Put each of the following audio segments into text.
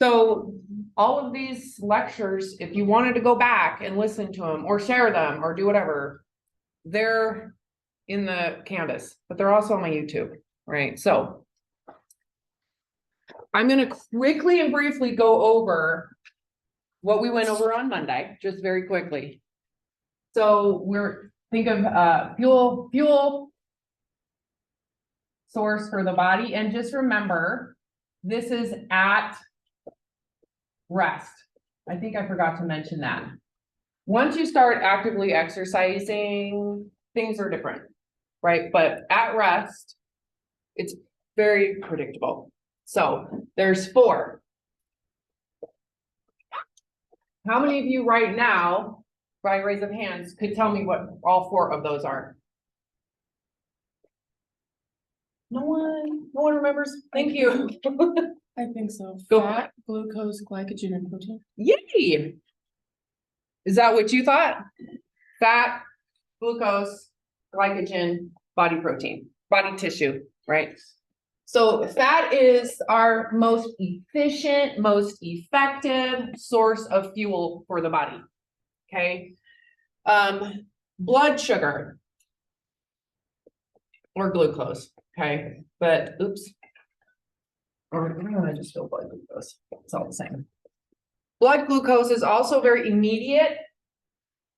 So all of these lectures, if you wanted to go back and listen to them or share them or do whatever, they're in the Canvas, but they're also on my YouTube, right? So I'm going to quickly and briefly go over what we went over on Monday, just very quickly. So think of fuel source for the body, and just remember, this is at rest. I think I forgot to mention that. Once you start actively exercising, things are different, right? But at rest, it's very predictable. So there's 4. How many of you right now, by raise of hands, could tell me what all 4 of those are? No one remembers? Thank you. I think so. Go Fat, glucose, glycogen, and protein. Yay! Is that what you thought? Fat, glucose, glycogen, body protein, body tissue, right? So fat is our most efficient, most effective source of fuel for the body, okay? Blood sugar or glucose, okay? But, oops. Or I just feel blood glucose. It's all the same. Blood glucose is also very immediate,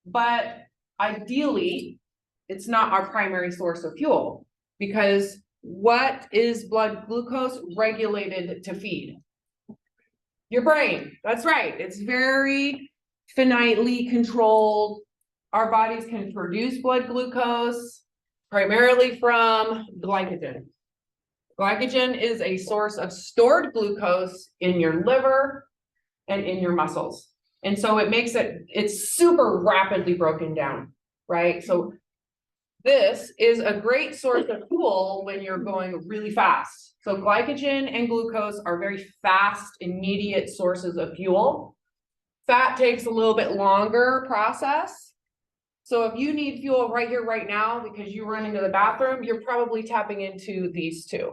but ideally, it's not our primary source of fuel, because what is blood glucose regulated to feed? Your brain. That's right. It's very finitely controlled. Our bodies can produce blood glucose primarily from glycogen. Glycogen is a source of stored glucose in your liver and in your muscles. And so it makes it's super rapidly broken down, right? So this is a great source of fuel when you're going really fast. So glycogen and glucose are very fast, immediate sources of fuel. Fat takes a little bit longer process. So if you need fuel right here, right now, because you run into the bathroom, you're probably tapping into these 2.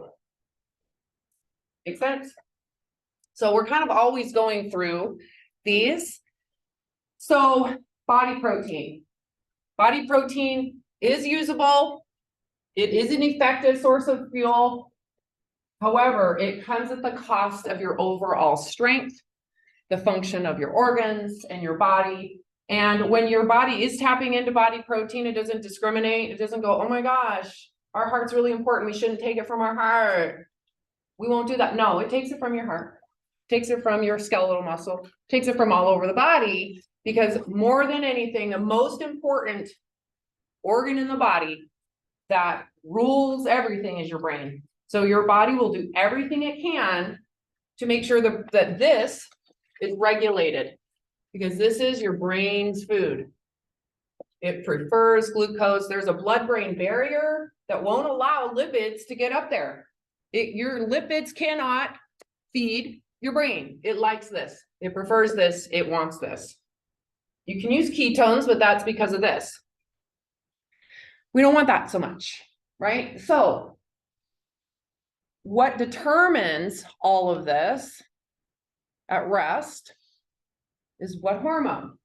Make sense? So we're kind of always going through these. So body protein. Body protein is usable. It is an effective source of fuel. However, it comes at the cost of your overall strength, the function of your organs and your body. And when your body is tapping into body protein, it doesn't discriminate. It doesn't go, oh my gosh, our heart's really important. We shouldn't take it from our heart. We won't do that. No, it takes it from your heart, takes it from your skeletal muscle, takes it from all over the body, because more than anything, the most important organ in the body that rules everything is your brain. So your body will do everything it can to make sure that this is regulated, because this is your brain's food. It prefers glucose. There's a blood-brain barrier that won't allow lipids to get up there. Your lipids cannot feed your brain. It likes this. It prefers this. It wants this. You can use ketones, but that's because of this. We don't want that so much, right? So what determines all of this at rest is what hormone?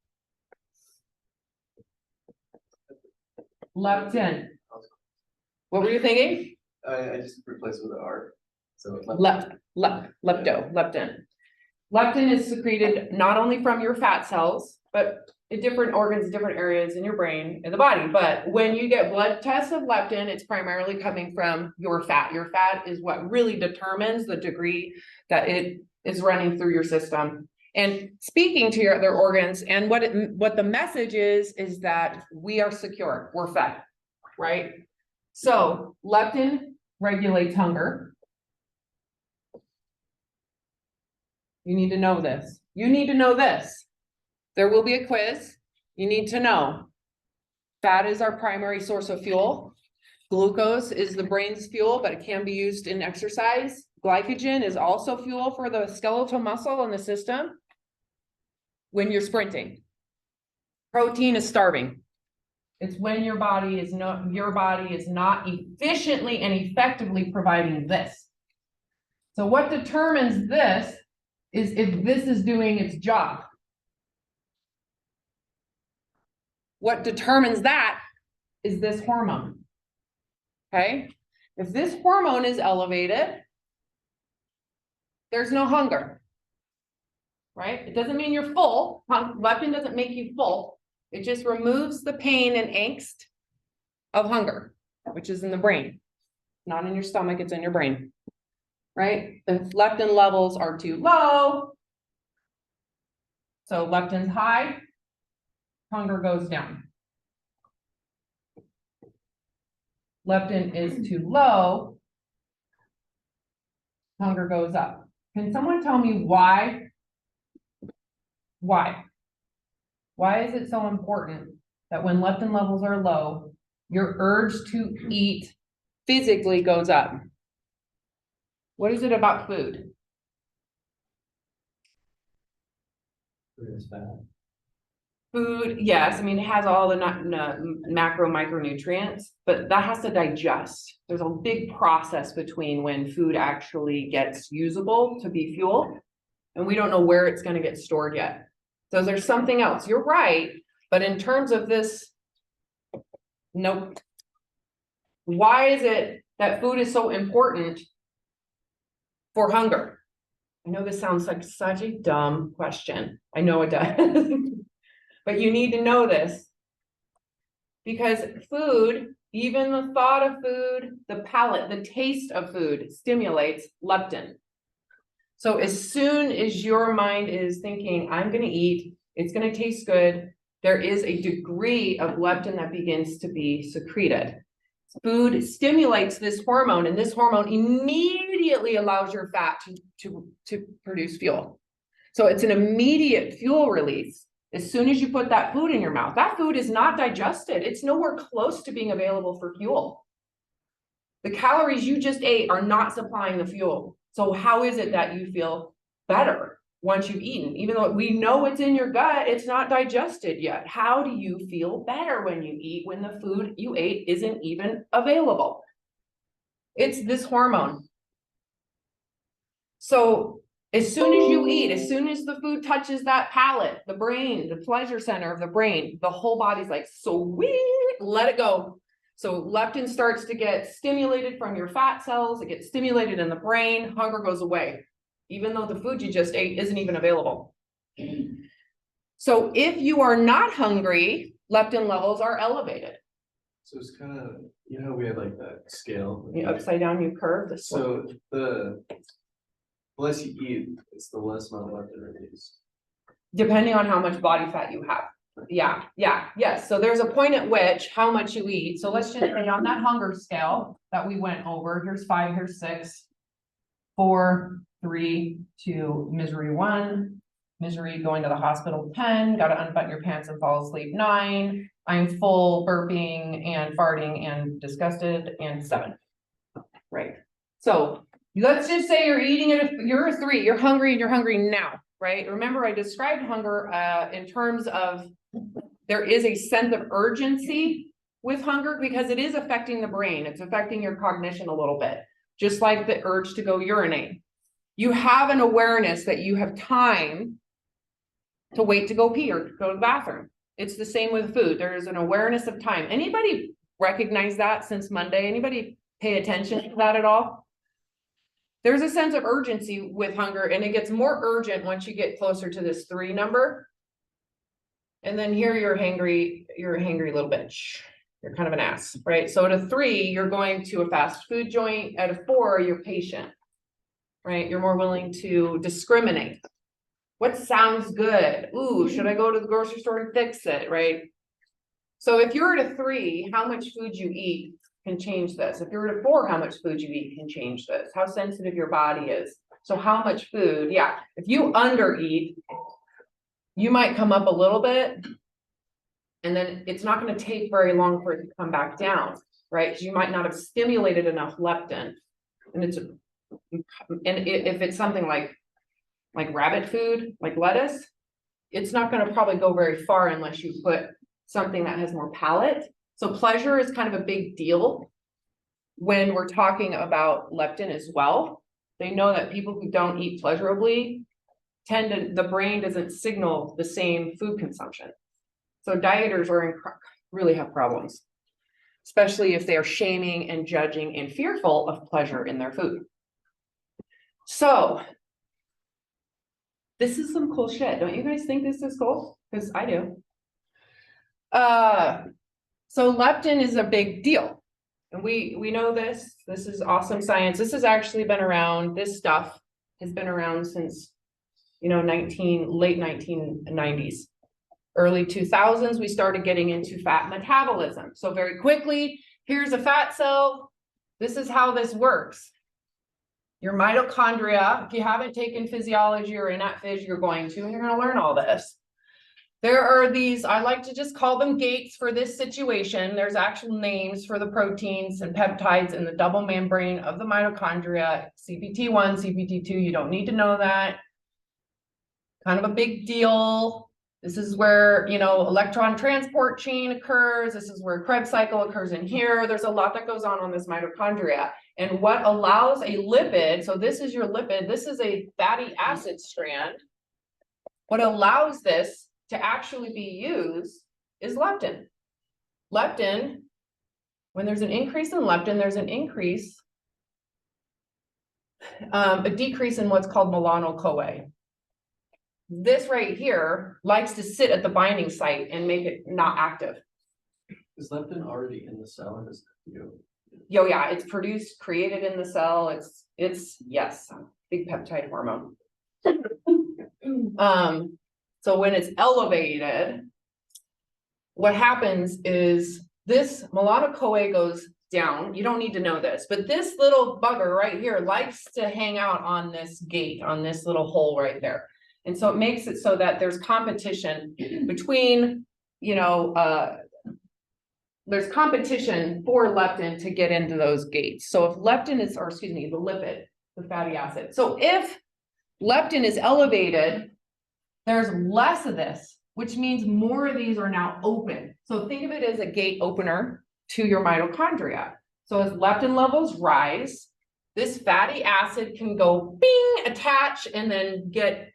Leptin. What were you thinking? I just replaced with an R. So leptin. Leptin is secreted not only from your fat cells, but in different organs, different areas in your brain, in the body. But when you get blood tests of leptin, it's primarily coming from your fat. Your fat is what really determines the degree that it is running through your system and speaking to your other organs. And what the message is that we are secure, we're fed, right? So leptin regulates hunger. You need to know this. You need to know this. There will be a quiz. You need to know. Fat is our primary source of fuel. Glucose is the brain's fuel, but it can be used in exercise. Glycogen is also fuel for the skeletal muscle in the system when you're sprinting. Protein is starving. It's when your body is not efficiently and effectively providing this. So what determines this is if this is doing its job. What determines that is this hormone. Okay? If this hormone is elevated, there's no hunger. Right? It doesn't mean you're full. Leptin doesn't make you full. It just removes the pain and angst of hunger, which is in the brain. Not in your stomach, it's in your brain. Right? If leptin levels are too low, so leptin's high, hunger goes down. Leptin is too low, hunger goes up. Can someone tell me why? Why? Why is it so important that when leptin levels are low, your urge to eat physically goes up? What is it about food? Food is bad. Food, yes, I mean, it has all the macro micronutrients, but that has to digest. There's a big process between when food actually gets usable to be fuel, and we don't know where it's going to get stored yet. So there's something else. You're right, but in terms of this, nope. Why is it that food is so important for hunger? I know this sounds like such a dumb question. I know it does. But you need to know this. Because food, even the thought of food, the palate, the taste of food stimulates leptin. So as soon as your mind is thinking, I'm going to eat, it's going to taste good, there is a degree of leptin that begins to be secreted. Food stimulates this hormone, and this hormone immediately allows your fat to produce fuel. So it's an immediate fuel release. As soon as you put that food in your mouth, that food is not digested. It's nowhere close to being available for fuel. The calories you just ate are not supplying the fuel. So how is it that you feel better once you've eaten? Even though we know it's in your gut, it's not digested yet. How do you feel better when you eat when the food you ate isn't even available? It's this hormone. So as soon as you eat, as soon as the food touches that palate, the brain, the pleasure center of the brain, the whole body's like, sweet, let it go. So leptin starts to get stimulated from your fat cells. It gets stimulated in the brain. Hunger goes away, even though the food you just ate isn't even available. So if you are not hungry, leptin levels are elevated. So it's kind of, you know, we have like that scale. You upside down, you curve this one. So the less you eat, it's the less amount of leptin released. Depending on how much body fat you have. Yes. So there's a point at which how much you eat. So let's just say on that hunger scale that we went over, here's 5, here's 6, 4, 3, 2, misery 1, misery going to the hospital 10, got to unbutton your pants and fall asleep 9, I'm full, burping and farting and disgusted and 7. Right. So let's just say you're eating it, you're a 3, you're hungry and you're hungry now, right? Remember I described hunger in terms of there is a sense of urgency with hunger because it is affecting the brain. It's affecting your cognition a little bit, just like the urge to go urinate. You have an awareness that you have time to wait to go pee or go to the bathroom. It's the same with food. There is an awareness of time. Anybody recognize that since Monday? Anybody pay attention to that at all? There's a sense of urgency with hunger, and it gets more urgent once you get closer to this 3 number. And then here you're hangry little bitch. You're kind of an ass, right? So at a 3, you're going to a fast food joint. At a 4, you're patient, right? You're more willing to discriminate. What sounds good? Ooh, should I go to the grocery store and fix it, right? So if you're at a 3, how much food you eat can change this. If you're at a 4, how much food you eat can change this. How sensitive your body is. So how much food? Yeah, if you undereat, you might come up a little bit, and then it's not going to take very long for it to come back down, right? Because you might not have stimulated enough leptin, and if it's something like rabbit food, like lettuce, it's not going to probably go very far unless you put something that has more palate. So pleasure is kind of a big deal when we're talking about leptin as well. They know that people who don't eat pleasurably the brain doesn't signal the same food consumption. So dieters really have problems, especially if they're shaming and judging and fearful of pleasure in their food. So this is some cool shit. Don't you guys think this is cool? Because I do. So leptin is a big deal. And we know this. This is awesome science. This has actually been around. This stuff has been around since, late 1990s. Early 2000s, we started getting into fat metabolism. So very quickly, here's a fat cell. This is how this works. Your mitochondria, if you haven't taken physiology or in phys, you're going to, and you're going to learn all this. There are these, I like to just call them gates for this situation. There's actual names for the proteins and peptides in the double membrane of the mitochondria, CPT1, CPT2, you don't need to know that. Kind of a big deal. This is where, electron transport chain occurs. This is where Krebs cycle occurs in here. There's a lot that goes on this mitochondria. And what allows a lipid, so this is your lipid, this is a fatty acid strand. What allows this to actually be used is leptin. Leptin, when there's an increase in leptin, there's an increase, a decrease in what's called melanocoa. This right here likes to sit at the binding site and make it not active. Is leptin already in the cell or is it Yeah, it's produced, created in the cell. It's yes, big peptide hormone. So when it's elevated, what happens is this melanocoa goes down. You don't need to know this, but this little bugger right here likes to hang out on this gate, on this little hole right there. And so it makes it so that there's competition between, there's competition for leptin to get into those gates. So if leptin is, or excuse me, the lipid, the fatty acid. So if leptin is elevated, there's less of this, which means more of these are now open. So think of it as a gate opener to your mitochondria. So as leptin levels rise, this fatty acid can go bing, attach, and then get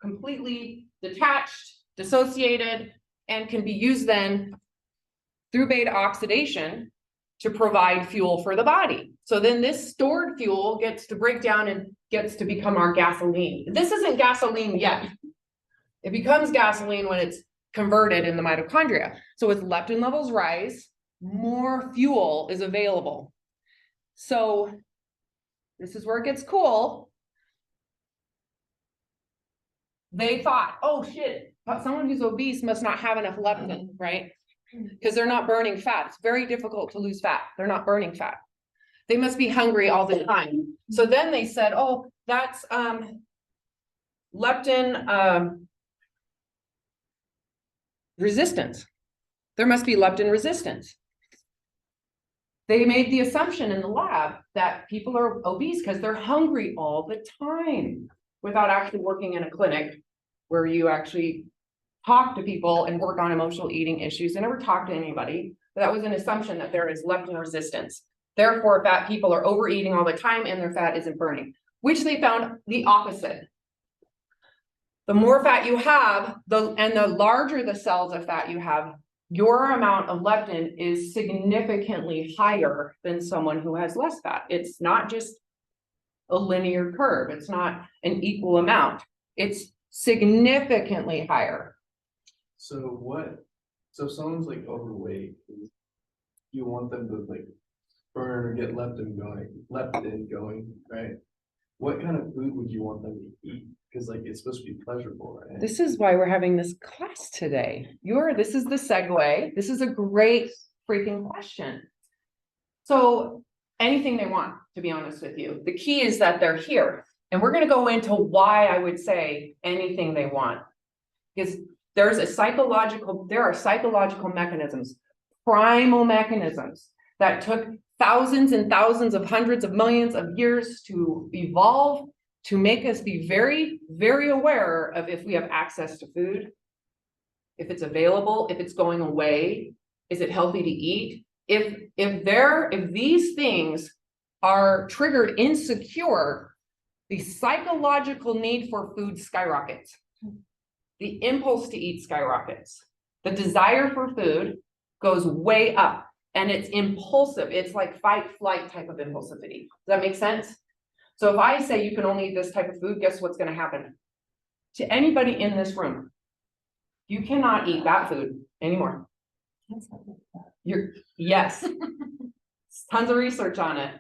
completely detached, dissociated, and can be used then through beta oxidation to provide fuel for the body. So then this stored fuel gets to break down and gets to become our gasoline. This isn't gasoline yet. It becomes gasoline when it's converted in the mitochondria. So as leptin levels rise, more fuel is available. So this is where it gets cool. They thought, oh shit, someone who's obese must not have enough leptin, right? Because they're not burning fat. It's very difficult to lose fat. They're not burning fat. They must be hungry all the time. So then they said, oh, that's leptin resistance. There must be leptin resistance. They made the assumption in the lab that people are obese because they're hungry all the time without actually working in a clinic where you actually talk to people and work on emotional eating issues. I never talked to anybody, but that was an assumption that there is leptin resistance. Therefore, fat people are overeating all the time and their fat isn't burning, which they found the opposite. The more fat you have, and the larger the cells of fat you have, your amount of leptin is significantly higher than someone who has less fat. It's not just a linear curve. It's not an equal amount. It's significantly higher. So if someone's like overweight, you want them to like burn or get leptin going, right? What kind of food would you want them to eat? Because like it's supposed to be pleasurable, right? This is why we're having this class today. This is the segue. This is a great freaking question. So anything they want, to be honest with you. The key is that they're here. And we're going to go into why I would say anything they want. Because there are psychological mechanisms, primal mechanisms that took thousands and thousands of hundreds of millions of years to evolve to make us be very, very aware of if we have access to food, if it's available, if it's going away, is it healthy to eat? If these things are triggered insecure, the psychological need for food skyrockets. The impulse to eat skyrockets. The desire for food goes way up, and it's impulsive. It's like fight, flight type of impulsivity. Does that make sense? So if I say you can only eat this type of food, guess what's going to happen? To anybody in this room, you cannot eat that food anymore. Yes. Tons of research on it.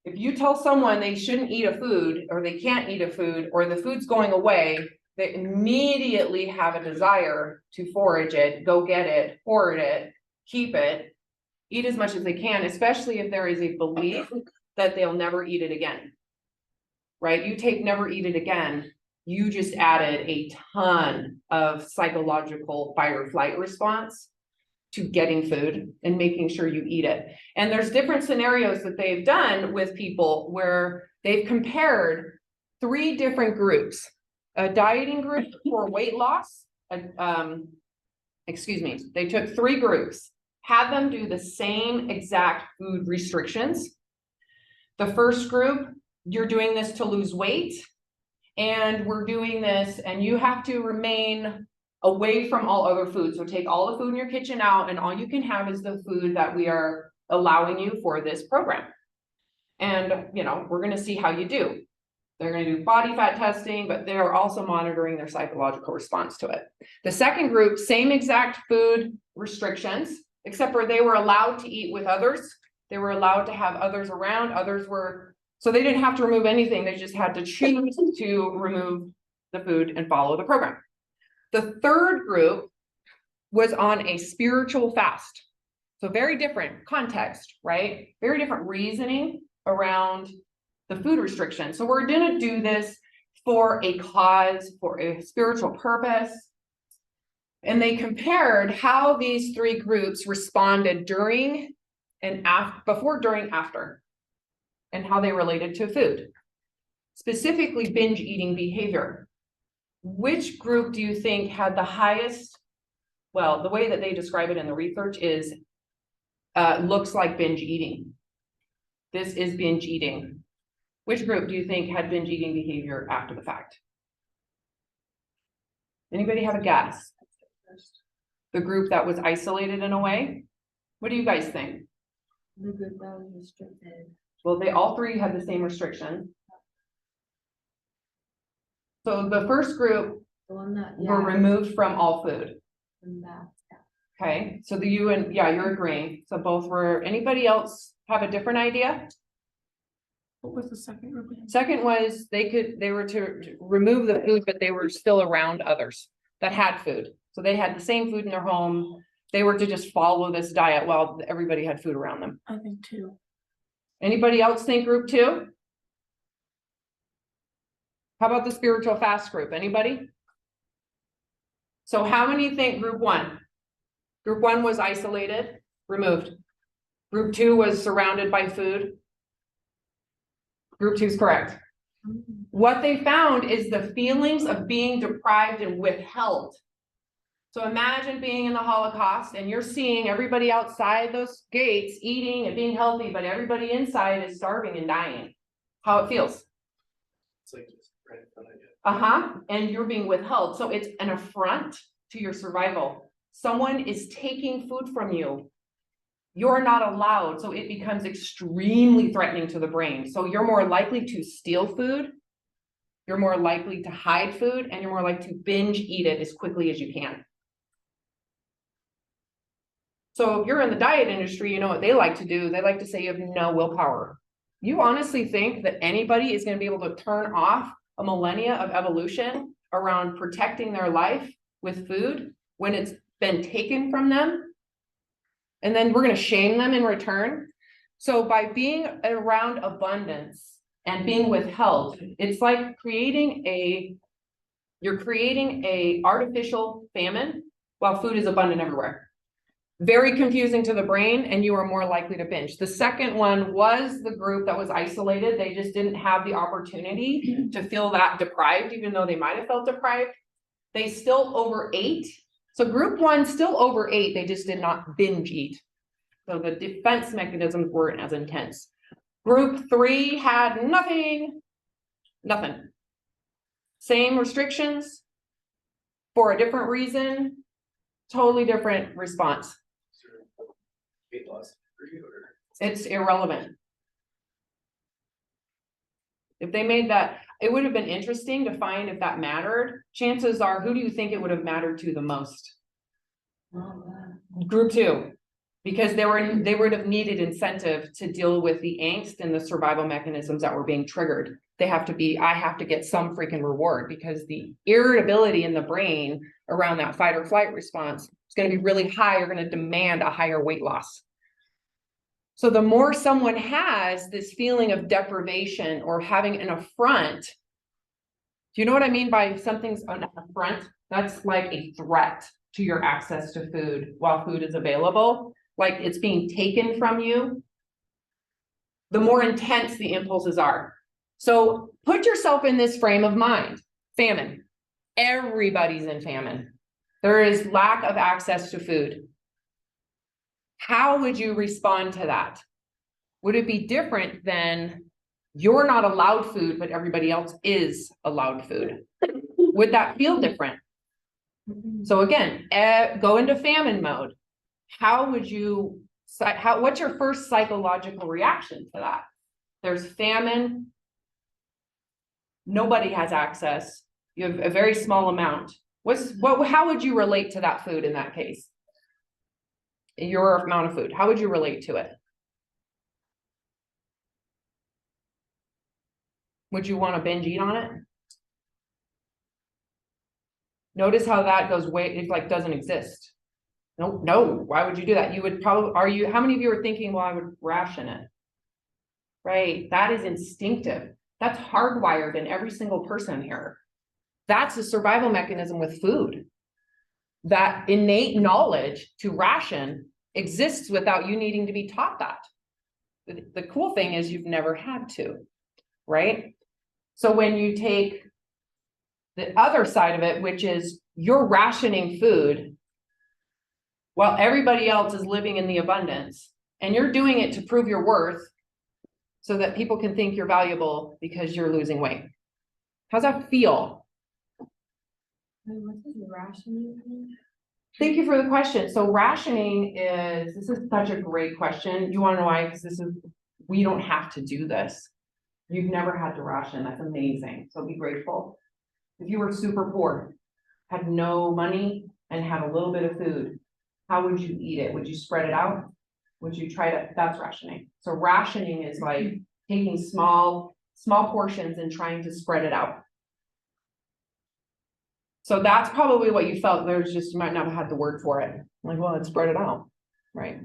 If you tell someone they shouldn't eat a food, or they can't eat a food, or the food's going away, they immediately have a desire to forage it, go get it, hoard it, keep it, eat as much as they can, especially if there is a belief that they'll never eat it again. Right? You take never eat it again, you just added a ton of psychological fight or flight response to getting food and making sure you eat it. And there's different scenarios that they've done with people where they've compared 3 different groups. A dieting group for weight loss, they took 3 groups, had them do the same exact food restrictions. The first group, you're doing this to lose weight, and we're doing this, and you have to remain away from all other foods. So take all the food in your kitchen out, and all you can have is the food that we are allowing you for this program. And, you know, we're going to see how you do. They're going to do body fat testing, but they're also monitoring their psychological response to it. The second group, same exact food restrictions, except for they were allowed to eat with others. They were allowed to have others around. Others were, so they didn't have to remove anything. They just had to choose to remove the food and follow the program. The third group was on a spiritual fast. So very different context, right? Very different reasoning around the food restriction. So we're going to do this for a cause, for a spiritual purpose. And they compared how these 3 groups responded during and after, before, during, after, and how they related to food. Specifically binge eating behavior. Which group do you think had the highest, well, the way that they describe it in the research is, looks like binge eating. This is binge eating. Which group do you think had binge eating behavior after the fact? Anybody have a guess? The group that was isolated in a way? What do you guys think? The group that was restricted. Well, they all 3 had the same restriction. So the first group The one that, were removed from all food. from that, Okay, so you're agreeing. So both were, anybody else have a different idea? What was the second group? Second was they were to remove the food, but they were still around others that had food. So they had the same food in their home. They were to just follow this diet while everybody had food around them. I think 2. Anybody else think group 2? How about the spiritual fast group? Anybody? So how many think group 1? Group 1 was isolated, removed. Group 2 was surrounded by food. Group 2 is correct. What they found is the feelings of being deprived and withheld. So imagine being in the Holocaust and you're seeing everybody outside those gates eating and being healthy, but everybody inside is starving and dying. How it feels. It's like just right in front of you. And you're being withheld. So it's an affront to your survival. Someone is taking food from you. You're not allowed. So it becomes extremely threatening to the brain. So you're more likely to steal food. You're more likely to hide food, and you're more likely to binge eat it as quickly as you can. So if you're in the diet industry, you know what they like to do. They like to say you have no willpower. You honestly think that anybody is going to be able to turn off a millennia of evolution around protecting their life with food when it's been taken from them? And then we're going to shame them in return. So by being around abundance and being withheld, it's like you're creating a artificial famine while food is abundant everywhere. Very confusing to the brain, and you are more likely to binge. The second one was the group that was isolated. They just didn't have the opportunity to feel that deprived, even though they might have felt deprived. They still overate. So group 1 still overate, they just did not binge eat. So the defense mechanisms weren't as intense. Group 3 had nothing. Nothing. Same restrictions for a different reason, totally different response. Is there weight loss for you or? It's irrelevant. If they made that, it would have been interesting to find if that mattered. Chances are, who do you think it would have mattered to the most? Group 2, because they would have needed incentive to deal with the angst and the survival mechanisms that were being triggered. I have to get some freaking reward, because the irritability in the brain around that fight or flight response is going to be really high. You're going to demand a higher weight loss. So the more someone has this feeling of deprivation or having an affront, do you know what I mean by something's an affront? That's like a threat to your access to food while food is available, like it's being taken from you, the more intense the impulses are. So put yourself in this frame of mind. Famine. Everybody's in famine. There is lack of access to food. How would you respond to that? Would it be different than you're not allowed food, but everybody else is allowed food? Would that feel different? So again, go into famine mode. How would you, what's your first psychological reaction to that? There's famine. Nobody has access. You have a very small amount. How would you relate to that food in that case? Your amount of food, how would you relate to it? Would you want to binge eat on it? Notice how that goes it like doesn't exist. No, why would you do that? You would probably, how many of you are thinking, well, I would ration it? Right, that is instinctive. That's hardwired in every single person here. That's a survival mechanism with food. That innate knowledge to ration exists without you needing to be taught that. The cool thing is you've never had to, right? So when you take the other side of it, which is you're rationing food while everybody else is living in the abundance, and you're doing it to prove your worth so that people can think you're valuable because you're losing weight. How's that feel? What is rationing? Thank you for the question. So rationing this is such a great question. You want to know why? Because we don't have to do this. You've never had to ration. That's amazing. So be grateful. If you were super poor, had no money, and had a little bit of food, how would you eat it? Would you spread it out? Would you try to, that's rationing. So rationing is like taking small portions and trying to spread it out. So that's probably what you felt. You might not have had the word for it. Like, well, let's spread it out, right?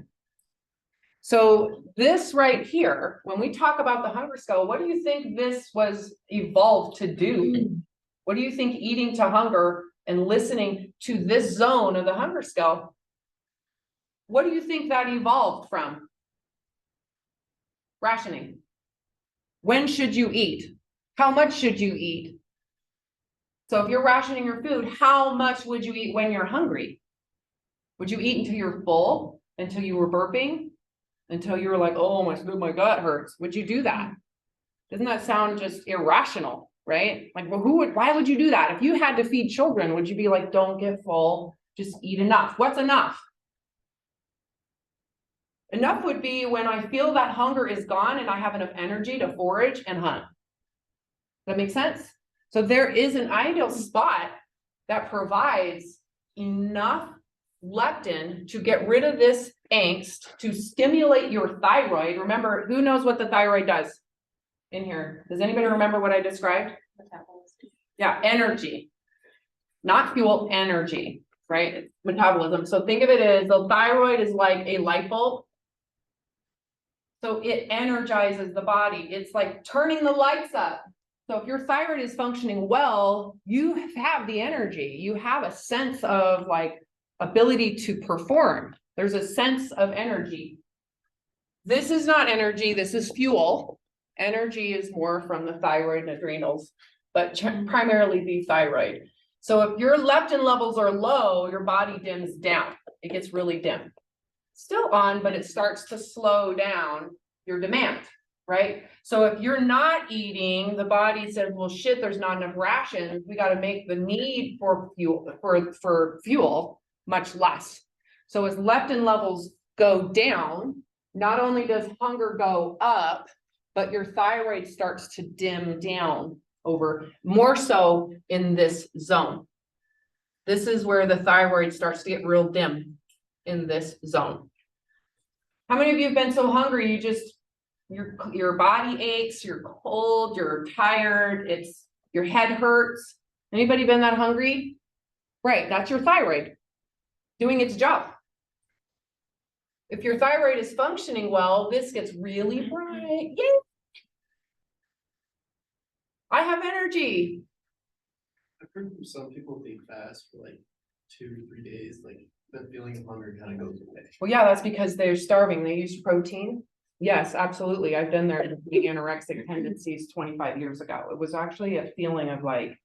So this right here, when we talk about the hunger scale, what do you think this was evolved to do? What do you think eating to hunger and listening to this zone of the hunger scale, what do you think that evolved from? Rationing. When should you eat? How much should you eat? So if you're rationing your food, how much would you eat when you're hungry? Would you eat until you're full, until you were burping, until you were like, oh, my gut hurts? Would you do that? Doesn't that sound just irrational, right? Like, well, why would you do that? If you had to feed children, would you be like, don't get full, just eat enough? What's enough? Enough would be when I feel that hunger is gone and I have enough energy to forage and hunt. Does that make sense? So there is an ideal spot that provides enough leptin to get rid of this angst, to stimulate your thyroid. Remember, who knows what the thyroid does in here? Does anybody remember what I described? Yeah, energy, not fuel, energy, right? It's metabolism. So think of it as the thyroid is like a light bulb. So it energizes the body. It's like turning the lights up. So if your thyroid is functioning well, you have the energy. You have a sense of like ability to perform. There's a sense of energy. This is not energy. This is fuel. Energy is more from the thyroid and adrenals, but primarily the thyroid. So if your leptin levels are low, your body dims down. It gets really dim. Still on, but it starts to slow down your demand. right? So if you're not eating, the body says, well, shit, there's not enough rations. We got to make the need for fuel much less. So as leptin levels go down, not only does hunger go up, but your thyroid starts to dim down over more so in this zone. This is where the thyroid starts to get real dim in this zone. How many of you have been so hungry you just your body aches, you're cold, you're tired, your head hurts? Anybody been that hungry? Right, that's your thyroid doing its job. If your thyroid is functioning well, this gets really bright. Yay! I have energy. I've heard from some people they fast for like 2 to 3 days, like the feeling of hunger kind of goes away. Well, yeah, that's because they're starving. They use protein. Yes, absolutely. I've done their anorexic tendencies 25 years ago. It was actually a feeling of like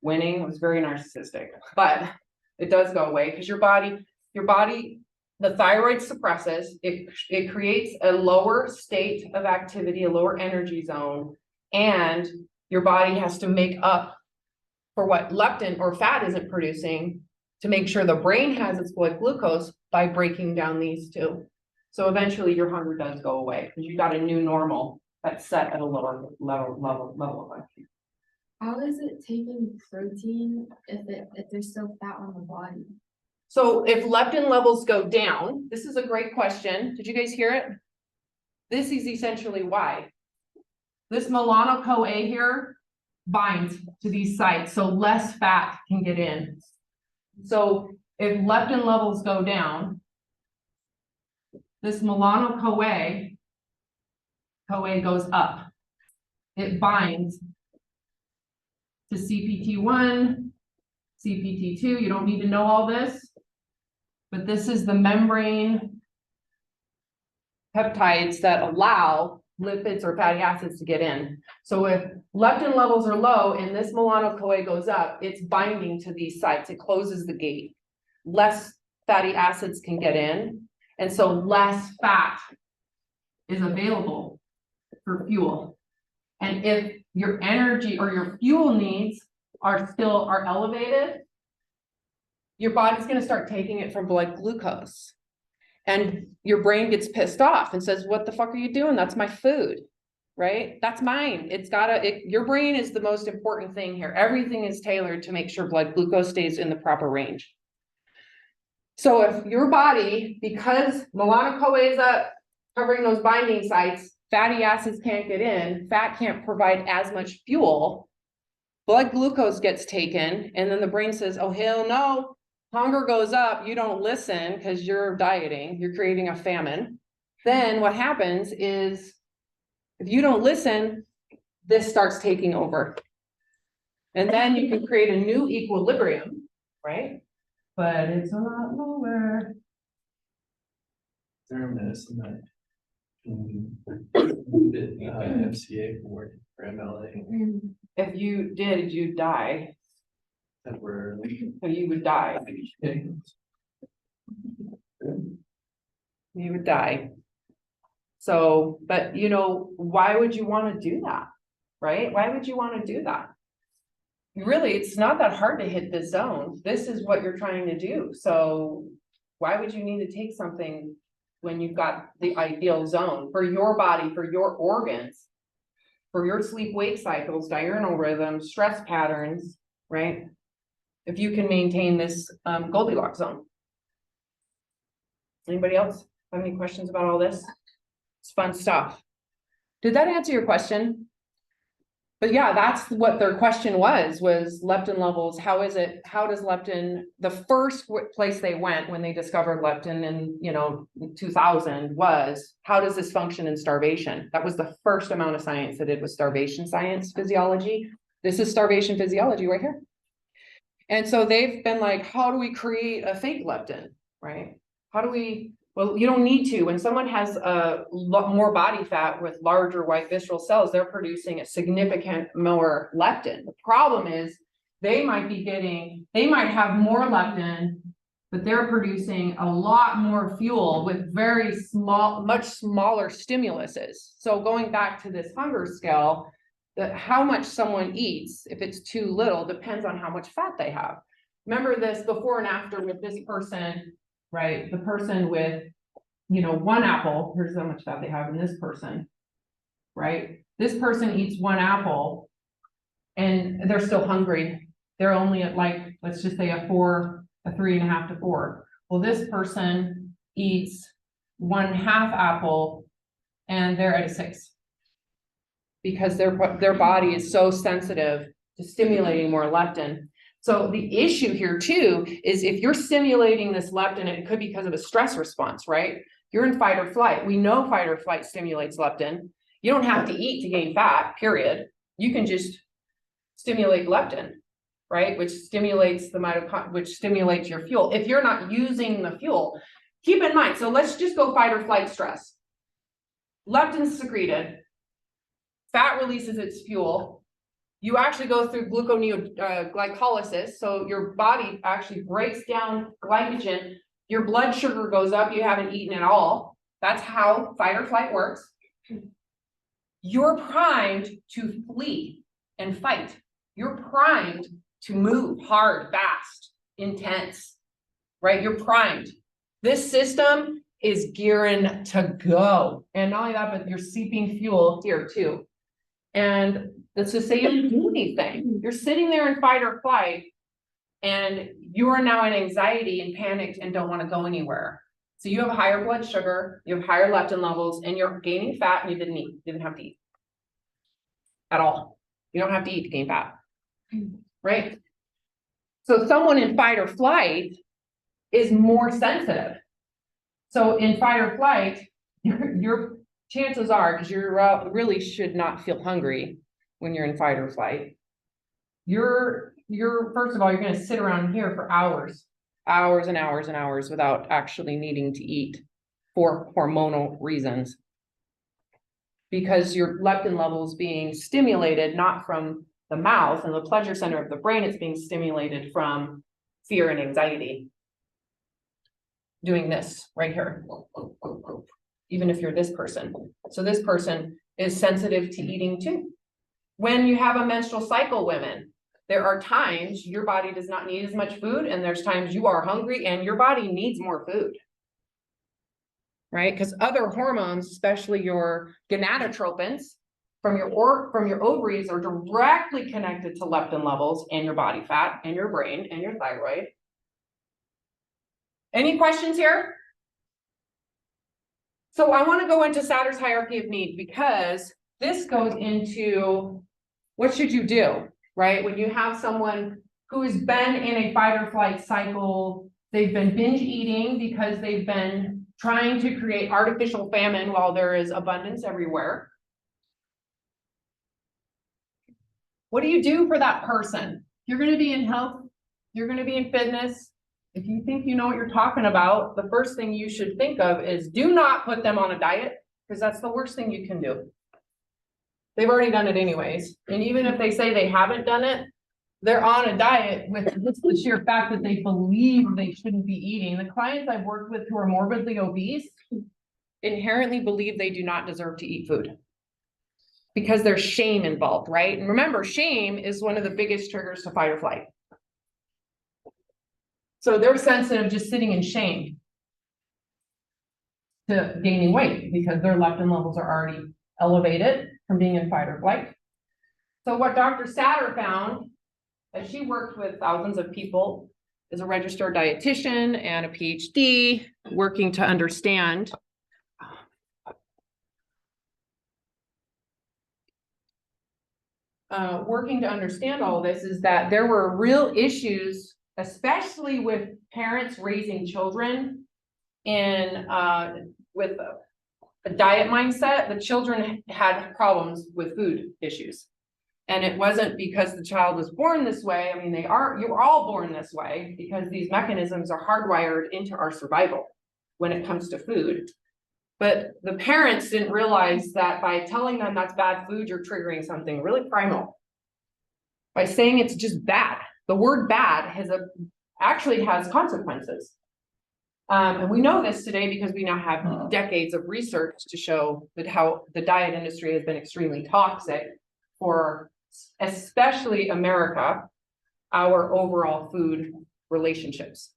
winning. It was very narcissistic, but it does go away because your body, the thyroid suppresses, it creates a lower state of activity, a lower energy zone, and your body has to make up for what leptin or fat isn't producing to make sure the brain has its blood glucose by breaking down these two. So eventually your hunger does go away because you got a new normal that's set at a lower level of activity. How is it taking protein if there's still fat on the body? So if leptin levels go down, this is a great question. Did you guys hear it? This is essentially why. This melanoCoA here binds to these sites, so less fat can get in. So if leptin levels go down, this melanoCoA goes up. It binds to CPT1, CPT2. You don't need to know all this, but this is the membrane peptides that allow lipids or fatty acids to get in. So if leptin levels are low and this melanoCoA goes up, it's binding to these sites. It closes the gate. Less fatty acids can get in, and so less fat is available for fuel. And if your energy or your fuel needs are elevated, your body's going to start taking it from blood glucose. And your brain gets pissed off and says, what the fuck are you doing? That's my food, right? That's mine. Your brain is the most important thing here. Everything is tailored to make sure blood glucose stays in the proper range. So if your body, because melanoCoA is up, covering those binding sites, fatty acids can't get in, fat can't provide as much fuel, blood glucose gets taken, and then the brain says, oh, hell no. Hunger goes up, you don't listen because you're dieting, you're creating a famine. Then what happens is if you don't listen, this starts taking over. And then you can create a new equilibrium, right? But it's a lot lower. Is there a medicine that can FCA for MLA If you did, you'd die. temporarily? So you would die. You would die. So, but why would you want to do that? Right? Why would you want to do that? Really, it's not that hard to hit this zone. This is what you're trying to do. So why would you need to take something when you've got the ideal zone for your body, for your organs, for your sleep-wake cycles, diurnal rhythms, stress patterns, right? If you can maintain this Goldilocks zone. Anybody else have any questions about all this? It's fun stuff. Did that answer your question? But yeah, that's what their question was leptin levels. How does leptin, the first place they went when they discovered leptin in 2000 was, how does this function in starvation? That was the first amount of science that did was starvation science, physiology. This is starvation physiology right here. And so they've been like, how do we create a fake leptin, right? Well, you don't need to. When someone has a lot more body fat with larger white visceral cells, they're producing a significant more leptin. The problem is they might have more leptin, but they're producing a lot more fuel with very small, much smaller stimuluses. So going back to this hunger scale, that how much someone eats, if it's too little, depends on how much fat they have. Remember this before and after with this person, right? The person with, you know, 1 apple, here's how much fat they have in this person, right? This person eats 1 apple and they're still hungry. They're only at like, let's just say a 3.5 to 4. Well, this person eats 1/2 apple and they're at a 6. Because their body is so sensitive to stimulating more leptin. So the issue here too is if you're stimulating this leptin, it could be because of a stress response, right? You're in fight or flight. We know fight or flight stimulates leptin. You don't have to eat to gain fat, period. You can just stimulate leptin, right? Which stimulates the which stimulates your fuel. If you're not using the fuel, keep in mind, so let's just go fight or flight stress. Leptin's secreted. Fat releases its fuel. You actually go through glycolysis. So your body actually breaks down glycogen. Your blood sugar goes up. You haven't eaten at all. That's how fight or flight works. You're primed to flee and fight. You're primed to move hard, fast, intense, right? You're primed. This system is gearing to go. And not only that, but you're seeping fuel here too. And let's just say you don't do anything. You're sitting there in fight or flight, and you are now in anxiety and panicked and don't want to go anywhere. So you have higher blood sugar, you have higher leptin levels, and you're gaining fat, and you didn't eat. You didn't have to eat at all. You don't have to eat to gain fat, right? So someone in fight or flight is more sensitive. So in fight or flight, your chances are, because you really should not feel hungry when you're in fight or flight. You're first of all, you're going to sit around here for hours and hours and hours without actually needing to eat for hormonal reasons. Because your leptin levels being stimulated not from the mouth and the pleasure center of the brain, it's being stimulated from fear and anxiety. Doing this right here. Even if you're this person. So this person is sensitive to eating too. When you have a menstrual cycle, women, there are times your body does not need as much food, and there's times you are hungry and your body needs more food. Right? Because other hormones, especially your gonadotropins from your ovaries, are directly connected to leptin levels and your body fat and your brain and your thyroid. Any questions here? So I want to go into Satter's hierarchy of need, because this goes into what should you do, right? When you have someone who has been in a fight or flight cycle, they've been binge eating because they've been trying to create artificial famine while there is abundance everywhere. What do you do for that person? You're going to be in health. You're going to be in fitness. If you think you know what you're talking about, the first thing you should think of is do not put them on a diet, because that's the worst thing you can do. They've already done it anyways. And even if they say they haven't done it, they're on a diet with the sheer fact that they believe they shouldn't be eating. The clients I've worked with who are morbidly obese inherently believe they do not deserve to eat food because there's shame involved, right? And remember, shame is one of the biggest triggers to fight or flight. So they're sensitive just sitting in shame to gaining weight because their leptin levels are already elevated from being in fight or flight. So what Dr. Satter found, as she worked with thousands of people, is a registered dietitian and a PhD, working to understand all this, is that there were real issues, especially with parents raising children in with a diet mindset. The children had problems with food issues. And it wasn't because the child was born this way. I mean, you're all born this way because these mechanisms are hardwired into our survival when it comes to food. But the parents didn't realize that by telling them that's bad food, you're triggering something really primal. By saying it's just bad. The word bad actually has consequences. And we know this today because we now have decades of research to show that how the diet industry has been extremely toxic for especially America, our overall food relationships.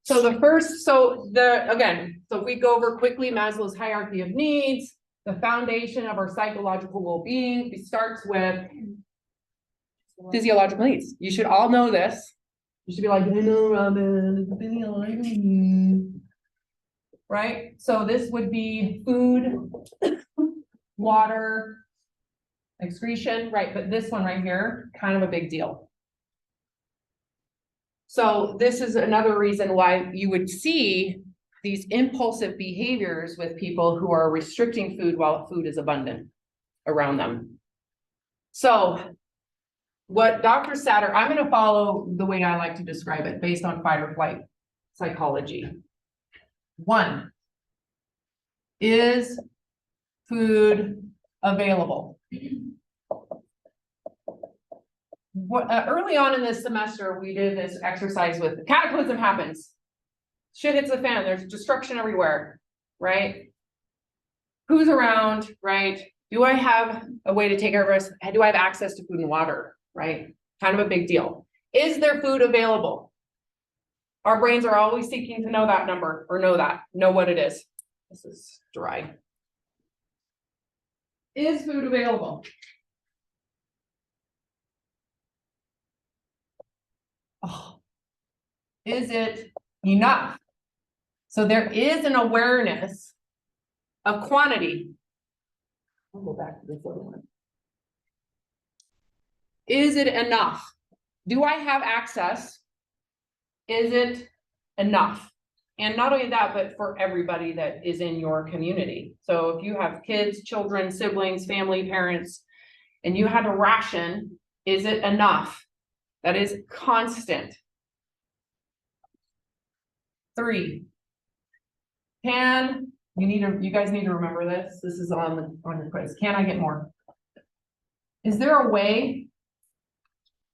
So again, so if we go over quickly Maslow's hierarchy of needs, the foundation of our psychological well-being, it starts with physiological needs. You should all know this. You should be like, I know, Robin, it's physiological needs. Right? So this would be food, water, excretion, right? But this one right here, kind of a big deal. So this is another reason why you would see these impulsive behaviors with people who are restricting food while food is abundant around them. So what Dr. Satter, I'm going to follow the way I like to describe it based on fight or flight psychology. 1, is food available? Early on in this semester, we did this exercise with cataclysm happens. Shit hits the fan, there's destruction everywhere, right? Who's around, right? Do I have a way to take care of us? Do I have access to food and water, right? Kind of a big deal. Is there food available? Our brains are always seeking to know that number or know what it is. This is dry. Is food available? Oh. Is it enough? So there is an awareness of quantity. I'll go back to this other one. Is it enough? Do I have access? Is it enough? And not only that, but for everybody that is in your community. So if you have kids, children, siblings, family, parents, and you had a ration, is it enough? That is constant. 3, you guys need to remember this. This is on your quiz. Can I get more? Is there a way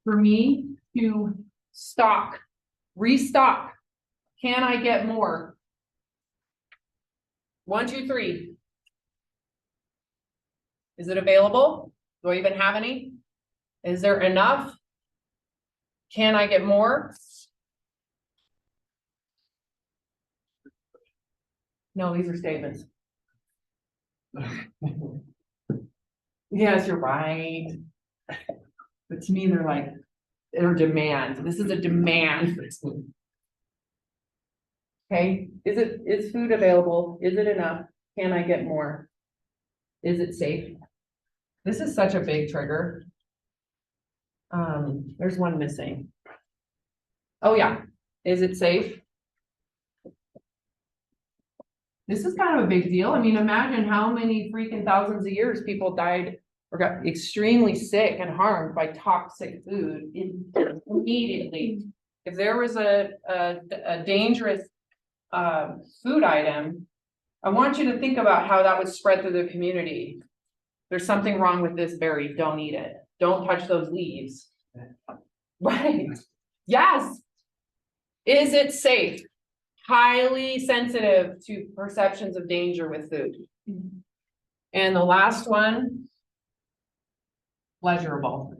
for me to restock? Can I get more? 1, 2, 3. Is it available? Do I even have any? Is there enough? Can I get more? No, these are statements. Yes, you're right. But to me, they're demands. This is a demand. Okay, is food available? Is it enough? Can I get more? Is it safe? This is such a big trigger. There's one missing. Oh yeah, is it safe? This is kind of a big deal. I mean, imagine how many freaking thousands of years people died or got extremely sick and harmed by toxic food immediately. If there was a dangerous food item, I want you to think about how that would spread through the community. There's something wrong with this berry, don't eat it. Don't touch those leaves. Right. Yes. Is it safe? Highly sensitive to perceptions of danger with food. And the last one, pleasurable.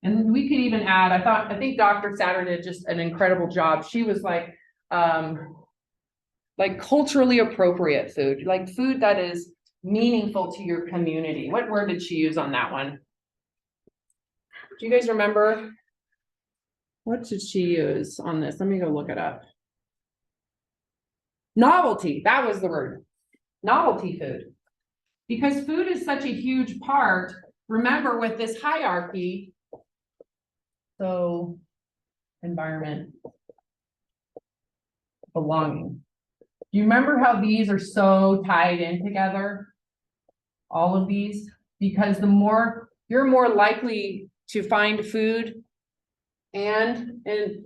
And we could even add, I think Dr. Satter did just an incredible job. She was like culturally appropriate food, like food that is meaningful to your community. What word did she use on that one? Do you guys remember? What did she use on this? Let me go look it up. Novelty, that was the word. Novelty food. Because food is such a huge part, remember with this hierarchy, so environment, belonging. Do you remember how these are so tied in together? All of these? Because you're more likely to find food and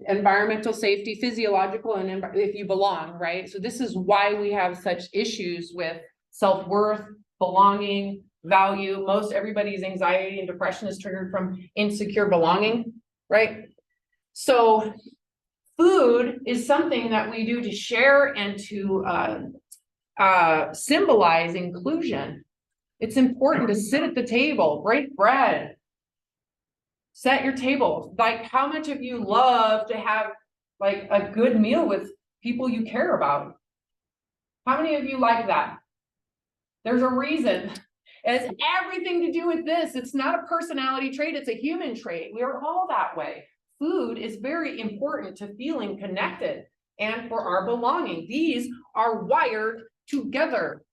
environmental safety, physiological, and if you belong, right? So this is why we have such issues with self-worth, belonging, value. Most everybody's anxiety and depression is triggered from insecure belonging, right? So food is something that we do to share and to symbolize inclusion. It's important to sit at the table, break bread, set your table. Like, how much of you love to have like a good meal with people you care about? How many of you like that? There's a reason. It has everything to do with this. It's not a personality trait, it's a human trait. We are all that way. Food is very important to feeling connected and for our belonging. These are wired together,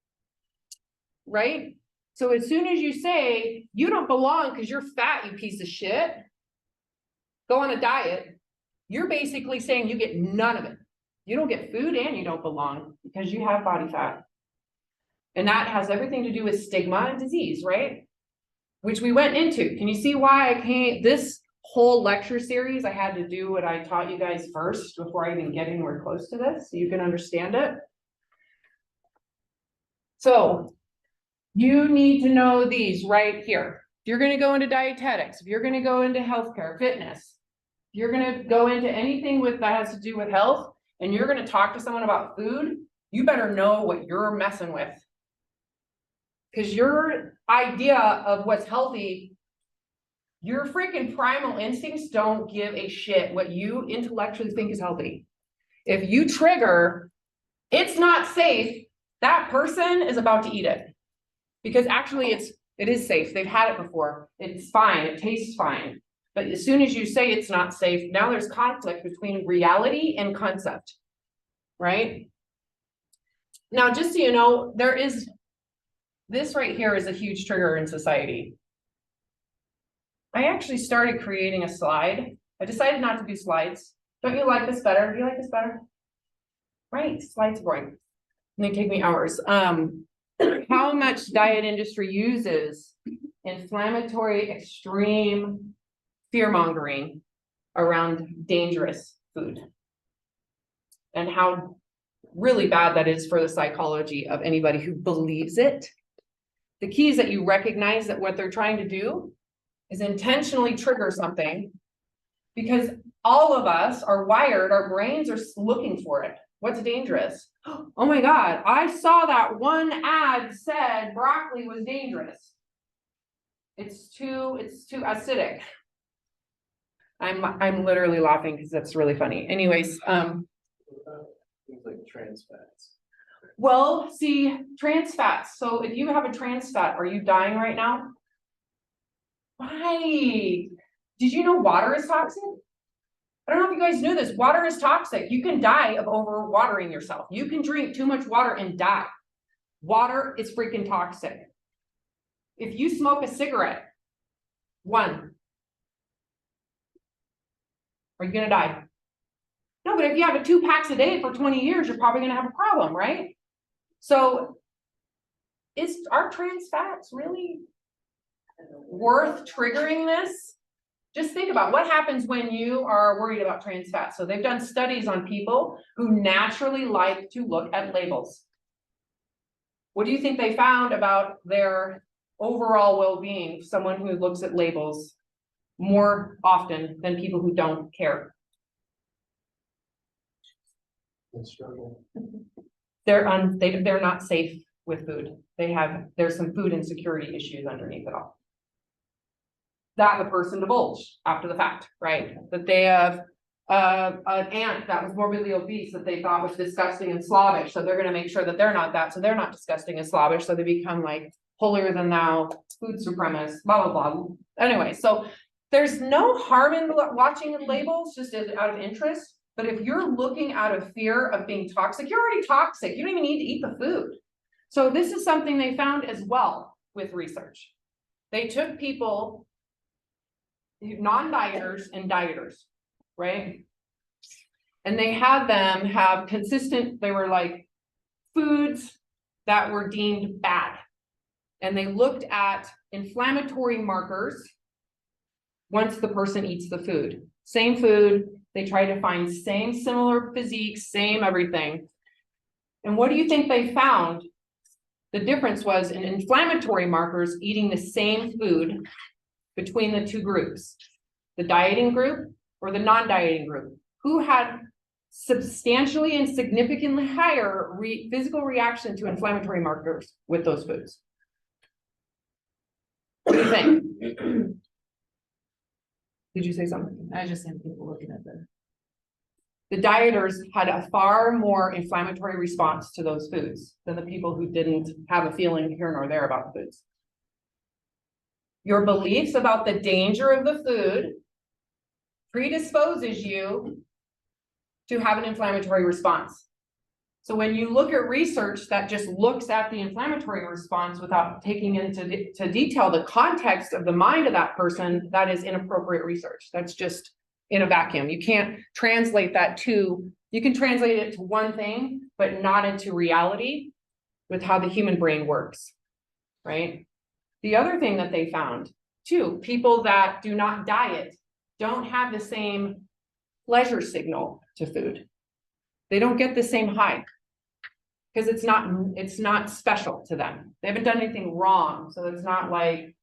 right? So as soon as you say, you don't belong because you're fat, you piece of shit, go on a diet, you're basically saying you get none of it. You don't get food and you don't belong because you have body fat. And that has everything to do with stigma and disease, right? Which we went into. Can you see why I can't, this whole lecture series, I had to do what I taught you guys first before I even get anywhere close to this, so you can understand it. So you need to know these right here. If you're going to go into dietetics, if you're going to go into healthcare, fitness, if you're going to go into anything with that has to do with health, and you're going to talk to someone about food, you better know what you're messing with. Because your idea of what's healthy, your freaking primal instincts don't give a shit what you intellectually think is healthy. If you trigger, it's not safe, that person is about to eat it. Because actually it is safe. They've had it before. It's fine. It tastes fine. But as soon as you say it's not safe, now there's conflict between reality and concept, right? Now, just so you know, this right here is a huge trigger in society. I actually started creating a slide. I decided not to do slides. Don't you like this better? Do you like this better? Right, slides are boring. And they take me hours. How much diet industry uses inflammatory, extreme fear-mongering around dangerous food, and how really bad that is for the psychology of anybody who believes it. The key is that you recognize that what they're trying to do is intentionally trigger something, because all of us are wired, our brains are looking for it. What's dangerous? Oh my God, I saw that one ad said broccoli was dangerous. It's too acidic. I'm literally laughing because that's really funny. Anyways, Things like trans fats. well, see, trans fats. So if you have a trans fat, are you dying right now? Why? Did you know water is toxic? I don't know if you guys knew this. Water is toxic. You can die of overwatering yourself. You can drink too much water and die. Water is freaking toxic. If you smoke a cigarette, one, are you gonna die? No, but if you have a 2 packs a day for 20 years, you're probably gonna have a problem, right? So are trans fats really worth triggering this? Just think about what happens when you are worried about trans fats. So they've done studies on people who naturally like to look at labels. What do you think they found about their overall well-being? Someone who looks at labels more often than people who don't care. Struggle. They're not safe with food. There's some food insecurity issues underneath it all. That the person divulged after the fact, right? That they have an aunt that was morbidly obese that they thought was disgusting and slavish. So they're going to make sure that they're not that. So they're not disgusting and slavish. So they become like holier than thou, food supremacists, blah, blah, blah. Anyway, so there's no harm in watching labels just out of interest. But if you're looking out of fear of being toxic, you're already toxic. You don't even need to eat the food. So this is something they found as well with research. They took people, non-dieters and dieters, right? And they had them have consistent, they were like foods that were deemed bad. And they looked at inflammatory markers once the person eats the food. Same food, they tried to find same similar physiques, same everything. And what do you think they found? The difference was in inflammatory markers eating the same food between the two groups, the dieting group or the non-dieting group. who had substantially and significantly higher physical reaction to inflammatory markers with those foods. What do you think? Did you say something? I was just saying people looking at The dieters had a far more inflammatory response to those foods than the people who didn't have a feeling here nor there about the foods. Your beliefs about the danger of the food predisposes you to have an inflammatory response. So when you look at research that just looks at the inflammatory response without taking into detail the context of the mind of that person, that is inappropriate research. That's just in a vacuum. You can't translate that to, you can translate it to one thing, but not into reality with how the human brain works, right? The other thing that they found too, people that do not diet don't have the same pleasure signal to food. They don't get the same high because it's not special to them. They haven't done anything wrong. So it's not like,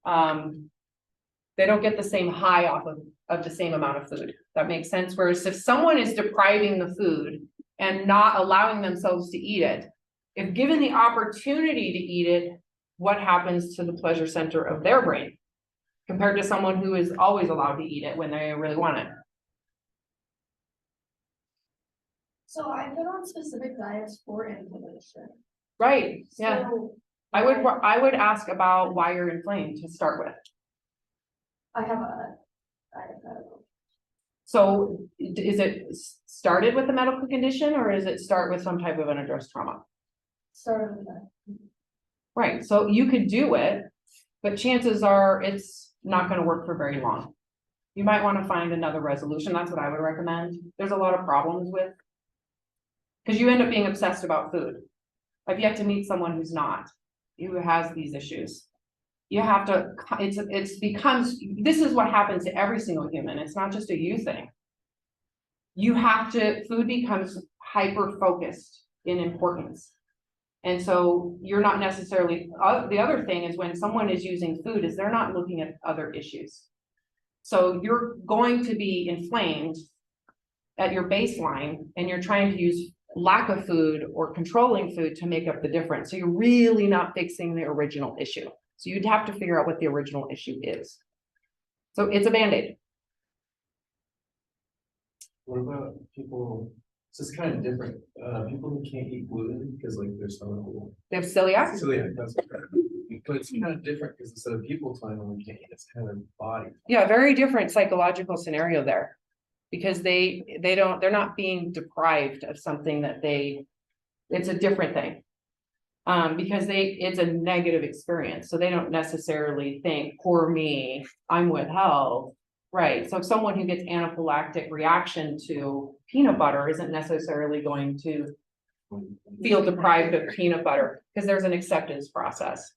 they don't get the same high off of the same amount of food. That makes sense. Whereas if someone is depriving the food and not allowing themselves to eat it, if given the opportunity to eat it, what happens to the pleasure center of their brain compared to someone who is always allowed to eat it when they really want it? So I've been on specific diets for inflammation. Right, yeah. So I would ask about why you're inflamed to start with. I have a diet. So is it started with a medical condition or is it start with some type of unaddressed trauma? Started with that. Right, so you could do it, but chances are it's not going to work for very long. You might want to find another resolution. That's what I would recommend. There's a lot of problems with, because you end up being obsessed about food. I've yet to meet someone who's not, who has these issues. You have to, this is what happens to every single human. It's not just a you thing. Food becomes hyper-focused in importance. And so you're not necessarily, the other thing is when someone is using food is they're not looking at other issues. So you're going to be inflamed at your baseline and you're trying to use lack of food or controlling food to make up the difference. So you're really not fixing the original issue. So you'd have to figure out what the original issue is. So it's a Band-Aid. What about people, so it's kind of different, people who can't eat gluten because like their stomach will. They have celiac? Celiac, that's correct. But it's kind of different because instead of people time when we can't eat, it's kind of body. Yeah, very different psychological scenario there. Because they're not being deprived of something that it's a different thing. Because it's a negative experience. So they don't necessarily think, poor me, I'm withheld. Right. So someone who gets anaphylactic reaction to peanut butter isn't necessarily going to feel deprived of peanut butter because there's an acceptance process.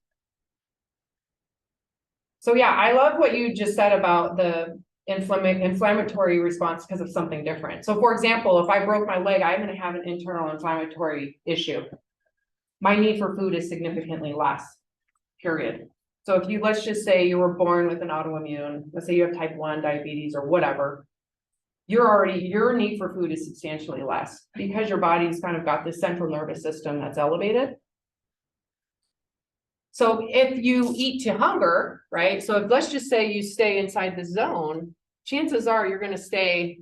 So yeah, I love what you just said about the inflammatory response because of something different. So for example, if I broke my leg, I'm going to have an internal inflammatory issue. My need for food is significantly less, period. So if let's just say you were born with an autoimmune, let's say you have type 1 diabetes or whatever, your need for food is substantially less because your body's kind of got this central nervous system that's elevated. So if you eat to hunger, right? So if let's just say you stay inside the zone, chances are you're going to stay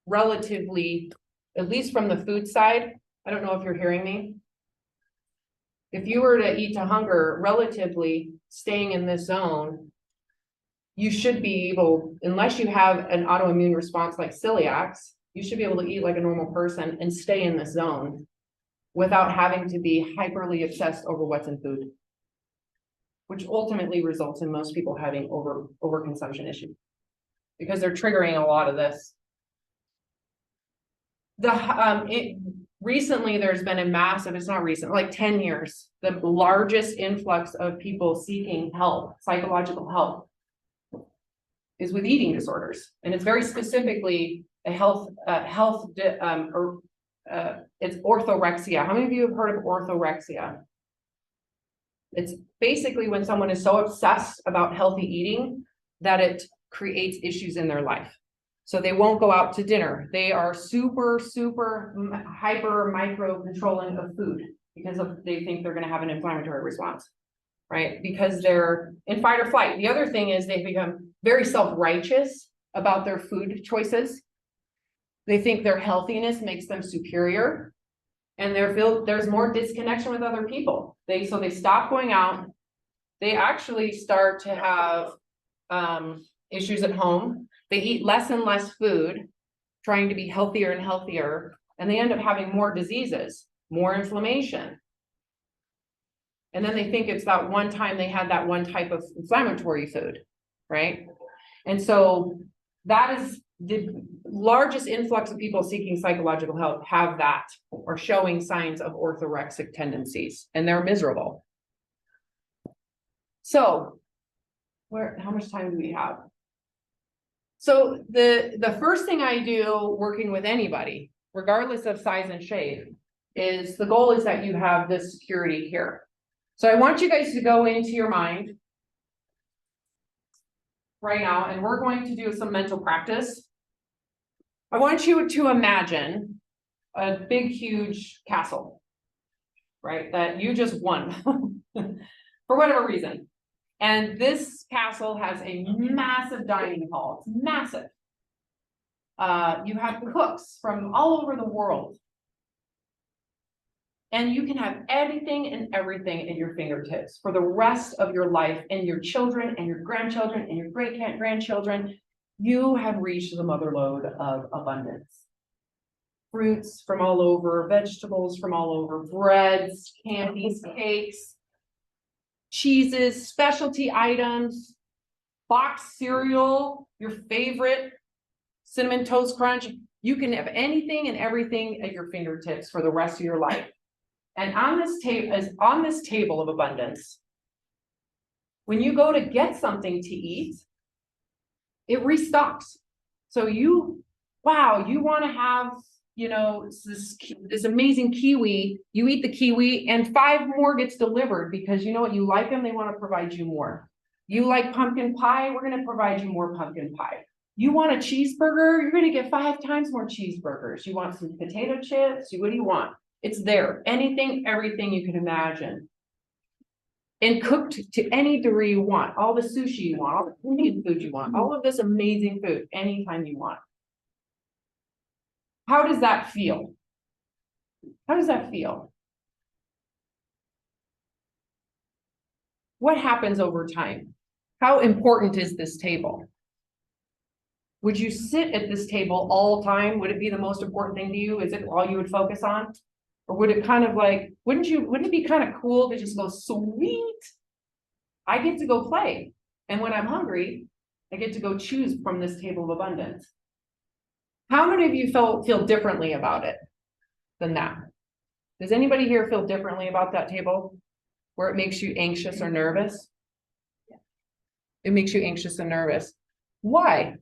relatively, at least from the food side. I don't know if you're hearing me. If you were to eat to hunger, relatively staying in this zone, you should be able, unless you have an autoimmune response like celiacs, you should be able to eat like a normal person and stay in this zone without having to be hyperly obsessed over what's in food, which ultimately results in most people having overconsumption issues because they're triggering a lot of this. Recently, there's been a massive, it's not recent, like 10 years, the largest influx of people seeking help, psychological help, is with eating disorders. And it's very specifically a it's orthorexia. How many of you have heard of orthorexia? It's basically when someone is so obsessed about healthy eating that it creates issues in their life. So they won't go out to dinner. They are super, super hyper micro controlling of food because they think they're gonna have an inflammatory response, right? Because they're in fight or flight. The other thing is they become very self-righteous about their food choices. They think their healthiness makes them superior. And there's more disconnection with other people. So they stop going out. They actually start to have issues at home. They eat less and less food, trying to be healthier and healthier, and they end up having more diseases, more inflammation. And then they think it's that one time they had that one type of inflammatory food, right? And so that is the largest influx of people seeking psychological help have that or showing signs of orthorexic tendencies, and they're miserable. So how much time do we have? So the first thing I do working with anybody, regardless of size and shape, is the goal is that you have this security here. So I want you guys to go into your mind right now, and we're going to do some mental practice. I want you to imagine a big, huge castle, right? That you just won for whatever reason. And this castle has a massive dining hall. It's massive. You have cooks from all over the world. And you can have anything and everything at your fingertips for the rest of your life, and your children and your grandchildren and your great-grandchildren. You have reached the mother lode of abundance. Fruits from all over, vegetables from all over, breads, candies, cakes, cheeses, specialty items, boxed cereal, your favorite Cinnamon Toast Crunch. You can have anything and everything at your fingertips for the rest of your life. And on this table of abundance, when you go to get something to eat, it restocks. So you want to have, this amazing kiwi. You eat the kiwi and 5 more gets delivered because you know what, you like them, they want to provide you more. You like pumpkin pie, we're going to provide you more pumpkin pie. You want a cheeseburger, you're going to get 5 times more cheeseburgers. You want some potato chips, what do you want? It's there. Anything, everything you can imagine. And cooked to any degree you want. All the sushi you want, all the Indian food you want, all of this amazing food, anytime you want. How does that feel? How does that feel? What happens over time? How important is this table? Would you sit at this table all the time? Would it be the most important thing to you? Is it all you would focus on? Or would it kind of like, wouldn't it be kind of cool to just go, sweet, I get to go play. And when I'm hungry, I get to go choose from this table of abundance. How many of you feel differently about it than that? Does anybody here feel differently about that table where it makes you anxious or nervous? Yeah. It makes you anxious and nervous. Why?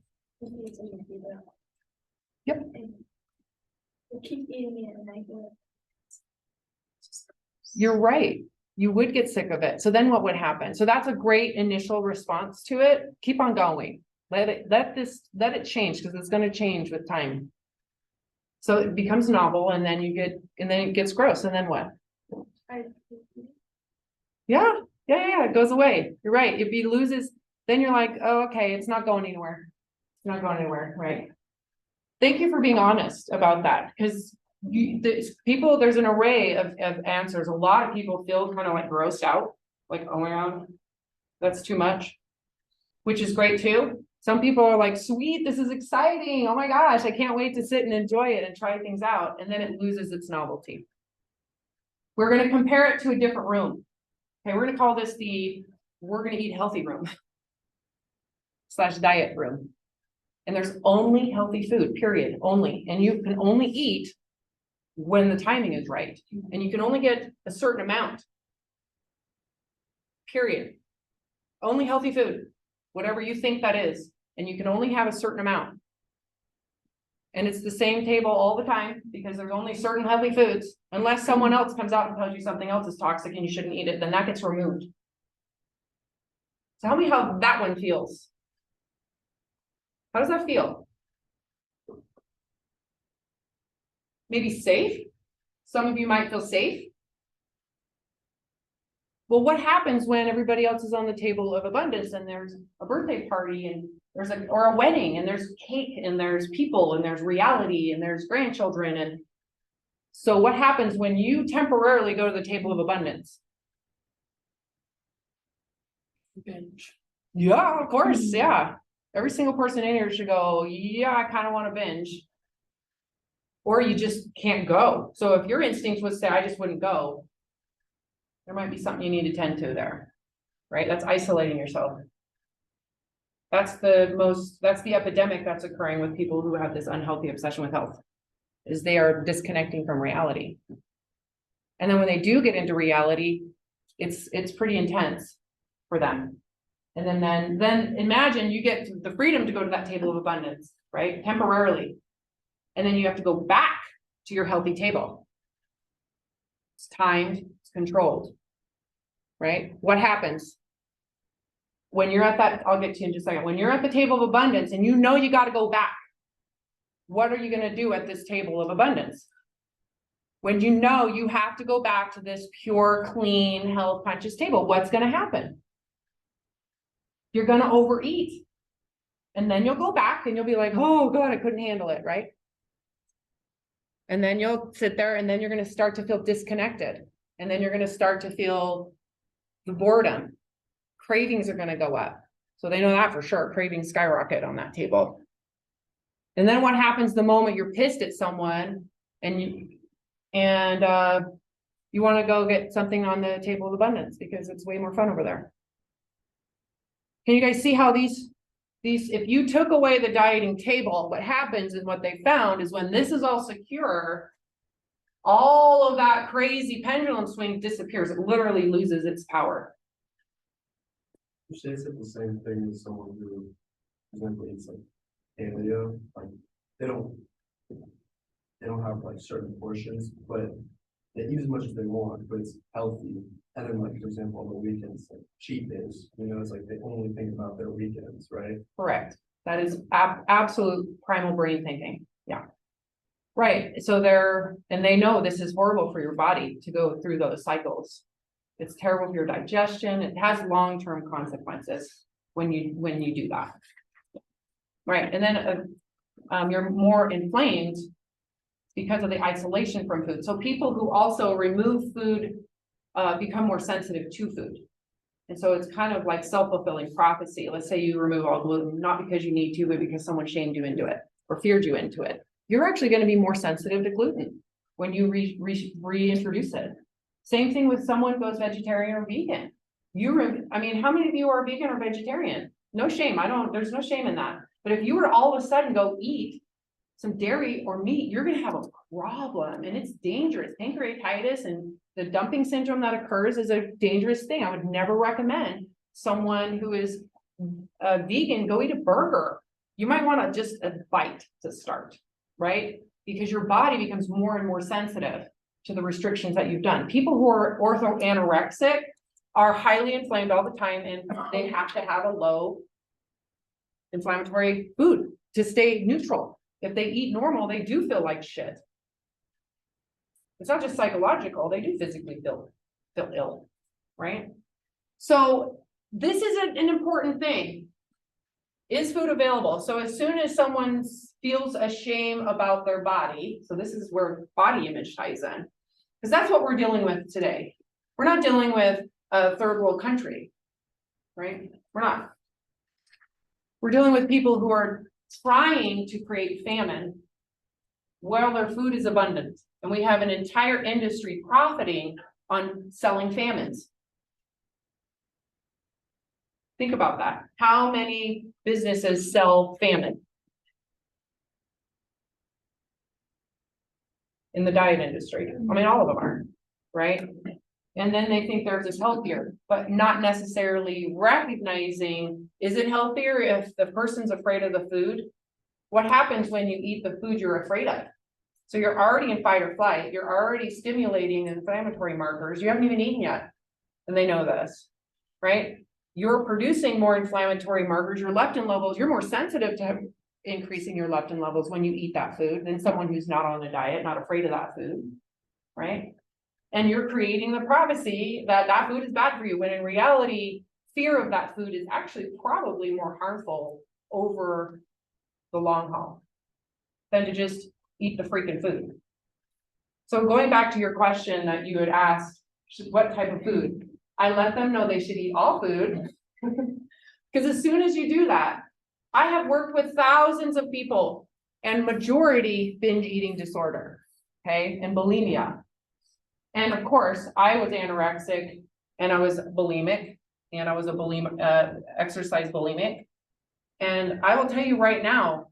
Yep. I keep eating it and I go. You're right. You would get sick of it. So then what would happen? So that's a great initial response to it. Keep on going. Let it change, because it's going to change with time. So it becomes novel, and then it gets gross. And then what? Yeah. It goes away. You're right. If he loses, then you're like, oh, okay, it's not going anywhere. It's not going anywhere. Right. Thank you for being honest about that, because there's an array of answers. A lot of people feel kind of like grossed out, like, oh my God, that's too much, which is great too. Some people are like, sweet, this is exciting. Oh my gosh, I can't wait to sit and enjoy it and try things out. And then it loses its novelty. We're going to compare it to a different room. Okay, we're going to call this we're going to eat healthy room / diet room. And there's only healthy food, period, only. And you can only eat when the timing is right. And you can only get a certain amount, period. Only healthy food, whatever you think that is. And you can only have a certain amount. And it's the same table all the time, because there's only certain healthy foods. Unless someone else comes out and tells you something else is toxic and you shouldn't eat it, then that gets removed. Tell me how that one feels. How does that feel? maybe safe. Some of you might feel safe. Well, what happens when everybody else is on the table of abundance and there's a birthday party and there's or a wedding and there's cake and there's people and there's reality and there's grandchildren? And so what happens when you temporarily go to the table of abundance? Binge. Yeah, of course. Yeah. Every single person in here should go, yeah, I kind of want to binge. Or you just can't go. So if your instinct was to say, I just wouldn't go, there might be something you need to tend to there, right? That's isolating yourself. That's the epidemic that's occurring with people who have this unhealthy obsession with health, is they are disconnecting from reality. And then when they do get into reality, it's pretty intense for them. And then imagine you get the freedom to go to that table of abundance, right? Temporarily. And then you have to go back to your healthy table. It's timed, it's controlled, right? What happens when you're at that? I'll get to you in just a second. When you're at the table of abundance and you know you got to go back, what are you going to do at this table of abundance? When you know you have to go back to this pure, clean, health conscious table, what's going to happen? You're going to overeat. And then you'll go back and you'll be like, oh God, I couldn't handle it, right? And then you'll sit there and then you're going to start to feel disconnected. And then you're going to start to feel the boredom. Cravings are going to go up. So they know that for sure. Cravings skyrocket on that table. And then what happens the moment you're pissed at someone and you want to go get something on the table of abundance because it's way more fun over there. Can you guys see how these, if you took away the dieting table, what happens and what they found is when this is all secure, all of that crazy pendulum swing disappears. It literally loses its power. You say it's the same thing as someone who, for example, eats like paleo, like they don't have like certain portions, but they eat as much as they want, but it's healthy. And then, like, for example, on the weekends, like cheat days, it's like they only think about their weekends, right? Correct. That is absolute primal brain thinking. Yeah. Right. So they know this is horrible for your body to go through those cycles. It's terrible for your digestion. It has long-term consequences when you do that. Right. And then you're more inflamed because of the isolation from food. So people who also remove food become more sensitive to food. And so it's kind of like self-fulfilling prophecy. Let's say you remove all gluten, not because you need to, but because someone shamed you into it or feared you into it. You're actually going to be more sensitive to gluten when you reintroduce it. Same thing with someone who goes vegetarian or vegan. How many of you are vegan or vegetarian? No shame. There's no shame in that. But if you were to all of a sudden go eat some dairy or meat, you're going to have a problem, and it's dangerous. Pancreatitis and the dumping syndrome that occurs is a dangerous thing. I would never recommend someone who is a vegan go eat a burger. You might want to just a bite to start, right? Because your body becomes more and more sensitive to the restrictions that you've done. People who are orthoanorexic are highly inflamed all the time, and they have to have a low inflammatory food to stay neutral. If they eat normal, they do feel like shit. It's not just psychological, they do physically feel ill, right? So this is an important thing. Is food available? So as soon as someone feels a shame about their body, so this is where body image ties in, because that's what we're dealing with today. We're not dealing with a third world country, right? We're not. We're dealing with people who are trying to create famine while their food is abundant. And we have an entire industry profiting on selling famines. Think about that. How many businesses sell famine in the diet industry? I mean, all of them are, right? And then they think theirs is healthier, but not necessarily recognizing, is it healthier if the person's afraid of the food? What happens when you eat the food you're afraid of? So you're already in fight or flight. You're already stimulating inflammatory markers. You haven't even eaten yet. And they know this, right? You're producing more inflammatory markers. Your leptin levels, you're more sensitive to increasing your leptin levels when you eat that food than someone who's not on a diet, not afraid of that food, right? And you're creating the privacy that that food is bad for you, when in reality, fear of that food is actually probably more harmful over the long haul than to just eat the freaking food. So going back to your question that you had asked, what type of food? I let them know they should eat all food. Because as soon as you do that, I have worked with thousands of people and majority binge eating disorder, okay, and bulimia. And of course, I was anorexic and I was bulimic and I was a exercise bulimic. And I will tell you right now,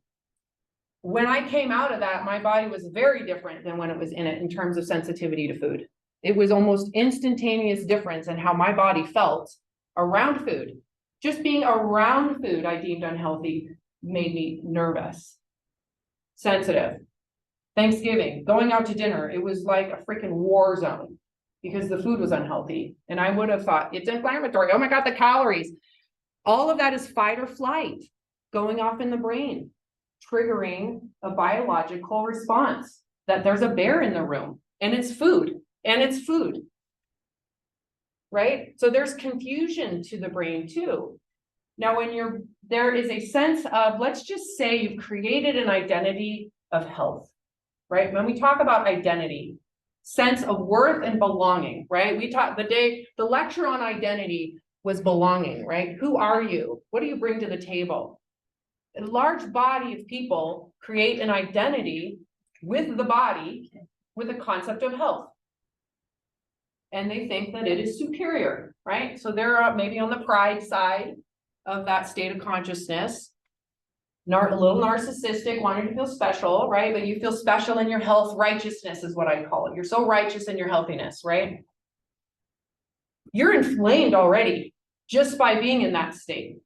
when I came out of that, my body was very different than when it was in it in terms of sensitivity to food. It was almost instantaneous difference in how my body felt around food. Just being around food I deemed unhealthy made me nervous, sensitive. Thanksgiving, going out to dinner, it was like a freaking war zone because the food was unhealthy. And I would have thought it's inflammatory. Oh my God, the calories. All of that is fight or flight going off in the brain, triggering a biological response that there's a bear in the room and it's food and it's food. Right? So there's confusion to the brain too. Now, when there is a sense of, let's just say you've created an identity of health, right? When we talk about identity, sense of worth and belonging, right? The lecture on identity was belonging, right? Who are you? What do you bring to the table? A large body of people create an identity with the body with a concept of health. And they think that it is superior, right? So they're maybe on the pride side of that state of consciousness, a little narcissistic, wanting to feel special, right? But you feel special in your health. Righteousness is what I call it. You're so righteous in your healthiness, right? You're inflamed already just by being in that state.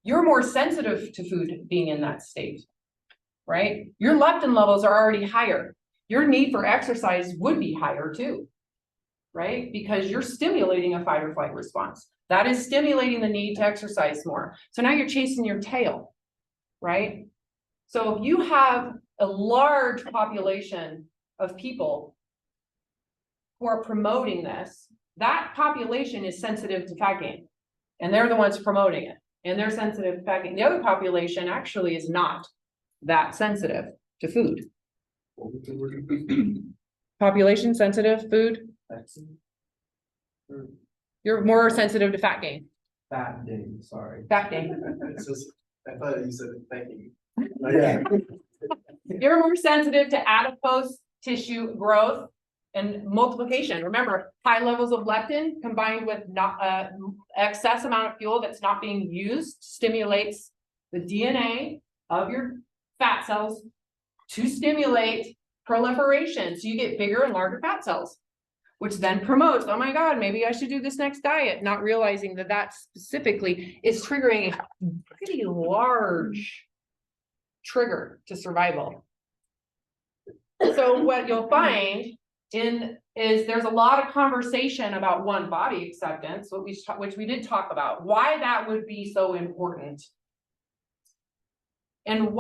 You're more sensitive to food being in that state, right? Your leptin levels are already higher. Your need for exercise would be higher too, right? Because you're stimulating a fight or flight response. That is stimulating the need to exercise more. So now you're chasing your tail, right? So if you have a large population of people who are promoting this, that population is sensitive to fat gain, and they're the ones promoting it, and they're sensitive to fat gain. The other population actually is not that sensitive to food. Population sensitive food. You're more sensitive to fat gain. Fat gain, sorry. Fat gain. It's just, I thought you said thank you. Yeah. You're more sensitive to adipose tissue growth and multiplication. Remember, high levels of leptin combined with not excess amount of fuel that's not being used stimulates the DNA of your fat cells to stimulate proliferation. So you get bigger and larger fat cells, which then promotes, oh my God, maybe I should do this next diet, not realizing that that specifically is triggering a pretty large trigger to survival. So what you'll find is there's a lot of conversation about one, body acceptance, which we did talk about, why that would be so important. And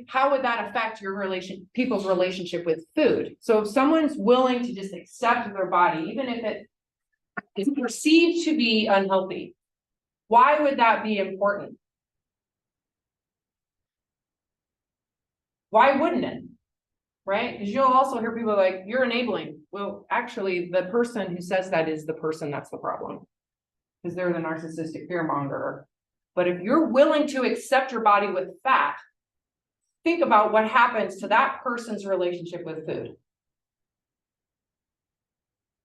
how would that affect your people's relationship with food? So if someone's willing to just accept their body, even if it is perceived to be unhealthy, why would that be important? Why wouldn't it? Right? Because you'll also hear people like, you're enabling. Well, actually, the person who says that is the person that's the problem, because they're the narcissistic fear mongerer. But if you're willing to accept your body with fat, think about what happens to that person's relationship with food.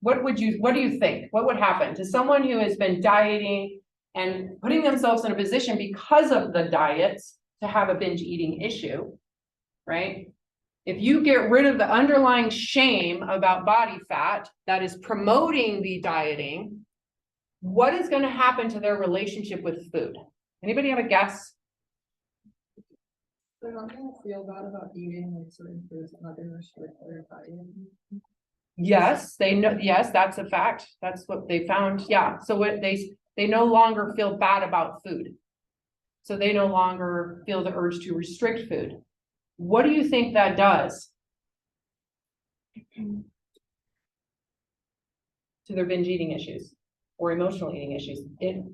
What do you think? What would happen to someone who has been dieting and putting themselves in a position because of the diets to have a binge eating issue, right? If you get rid of the underlying shame about body fat that is promoting the dieting, what is going to happen to their relationship with food? Anybody have a guess? They're not gonna feel bad about eating like certain foods that not gonna restrict their diet. Yes, they know. Yes, that's a fact. That's what they found. Yeah. So they no longer feel bad about food. So they no longer feel the urge to restrict food. What do you think that does to their binge eating issues or emotional eating issues? It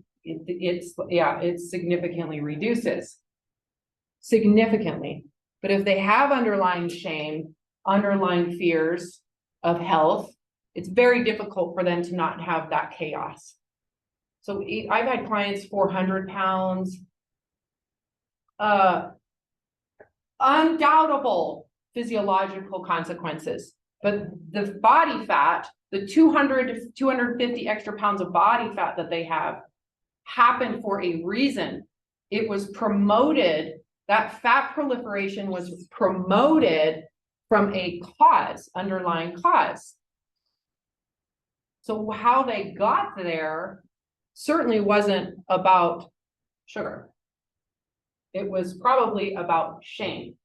significantly reduces. Significantly. But if they have underlying shame, underlying fears of health, it's very difficult for them to not have that chaos. So I've had clients 400 pounds, undoubtable physiological consequences, but the body fat, the 200 to 250 extra pounds of body fat that they have happened for a reason. It was promoted, that fat proliferation was promoted from a cause, underlying cause. So how they got there certainly wasn't about sugar. It was probably about shame.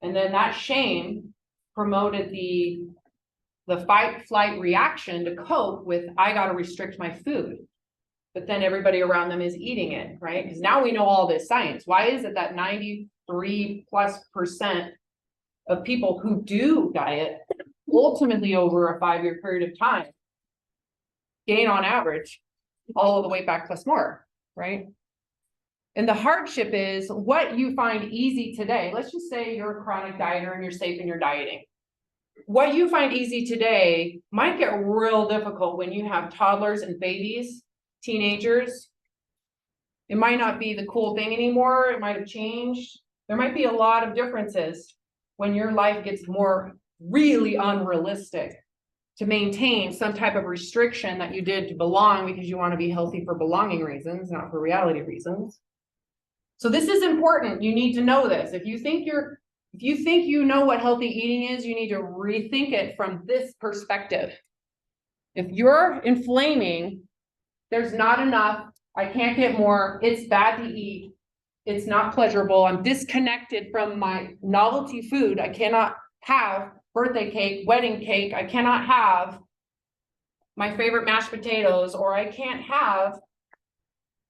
And then that shame promoted the fight, flight reaction to cope with, I got to restrict my food. But then everybody around them is eating it, right? Because now we know all this science. Why is it that 93+% of people who do diet ultimately over a 5-year period of time gain on average all of the weight back plus more, right? And the hardship is what you find easy today. Let's just say you're a chronic dieter and you're safe in your dieting. What you find easy today might get real difficult when you have toddlers and babies, teenagers. It might not be the cool thing anymore. It might have changed. There might be a lot of differences when your life gets more really unrealistic to maintain some type of restriction that you did to belong because you want to be healthy for belonging reasons, not for reality reasons. So this is important. You need to know this. If you think you know what healthy eating is, you need to rethink it from this perspective. If you're inflaming, there's not enough, I can't get more, it's bad to eat, it's not pleasurable, I'm disconnected from my novelty food, I cannot have birthday cake, wedding cake, I cannot have my favorite mashed potatoes, or I can't have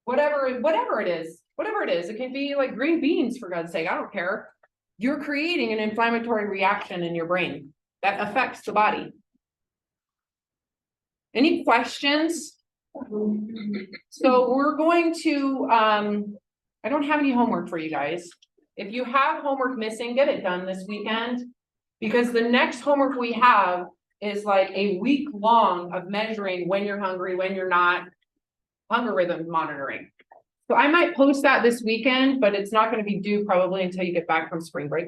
whatever it is. It can be like green beans, for God's sake, I don't care. You're creating an inflammatory reaction in your brain that affects the body. Any questions? So we're going to, I don't have any homework for you guys. If you have homework missing, get it done this weekend, because the next homework we have is like a week long of measuring when you're hungry, when you're not, hunger rhythm monitoring. So I might post that this weekend, but it's not going to be due probably until you get back from spring break.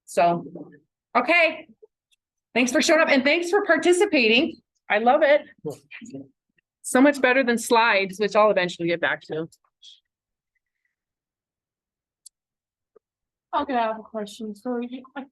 So, okay. Thanks for showing up and thanks for participating. I love it. So much better than slides, which I'll eventually get back to. Okay, I have a question. So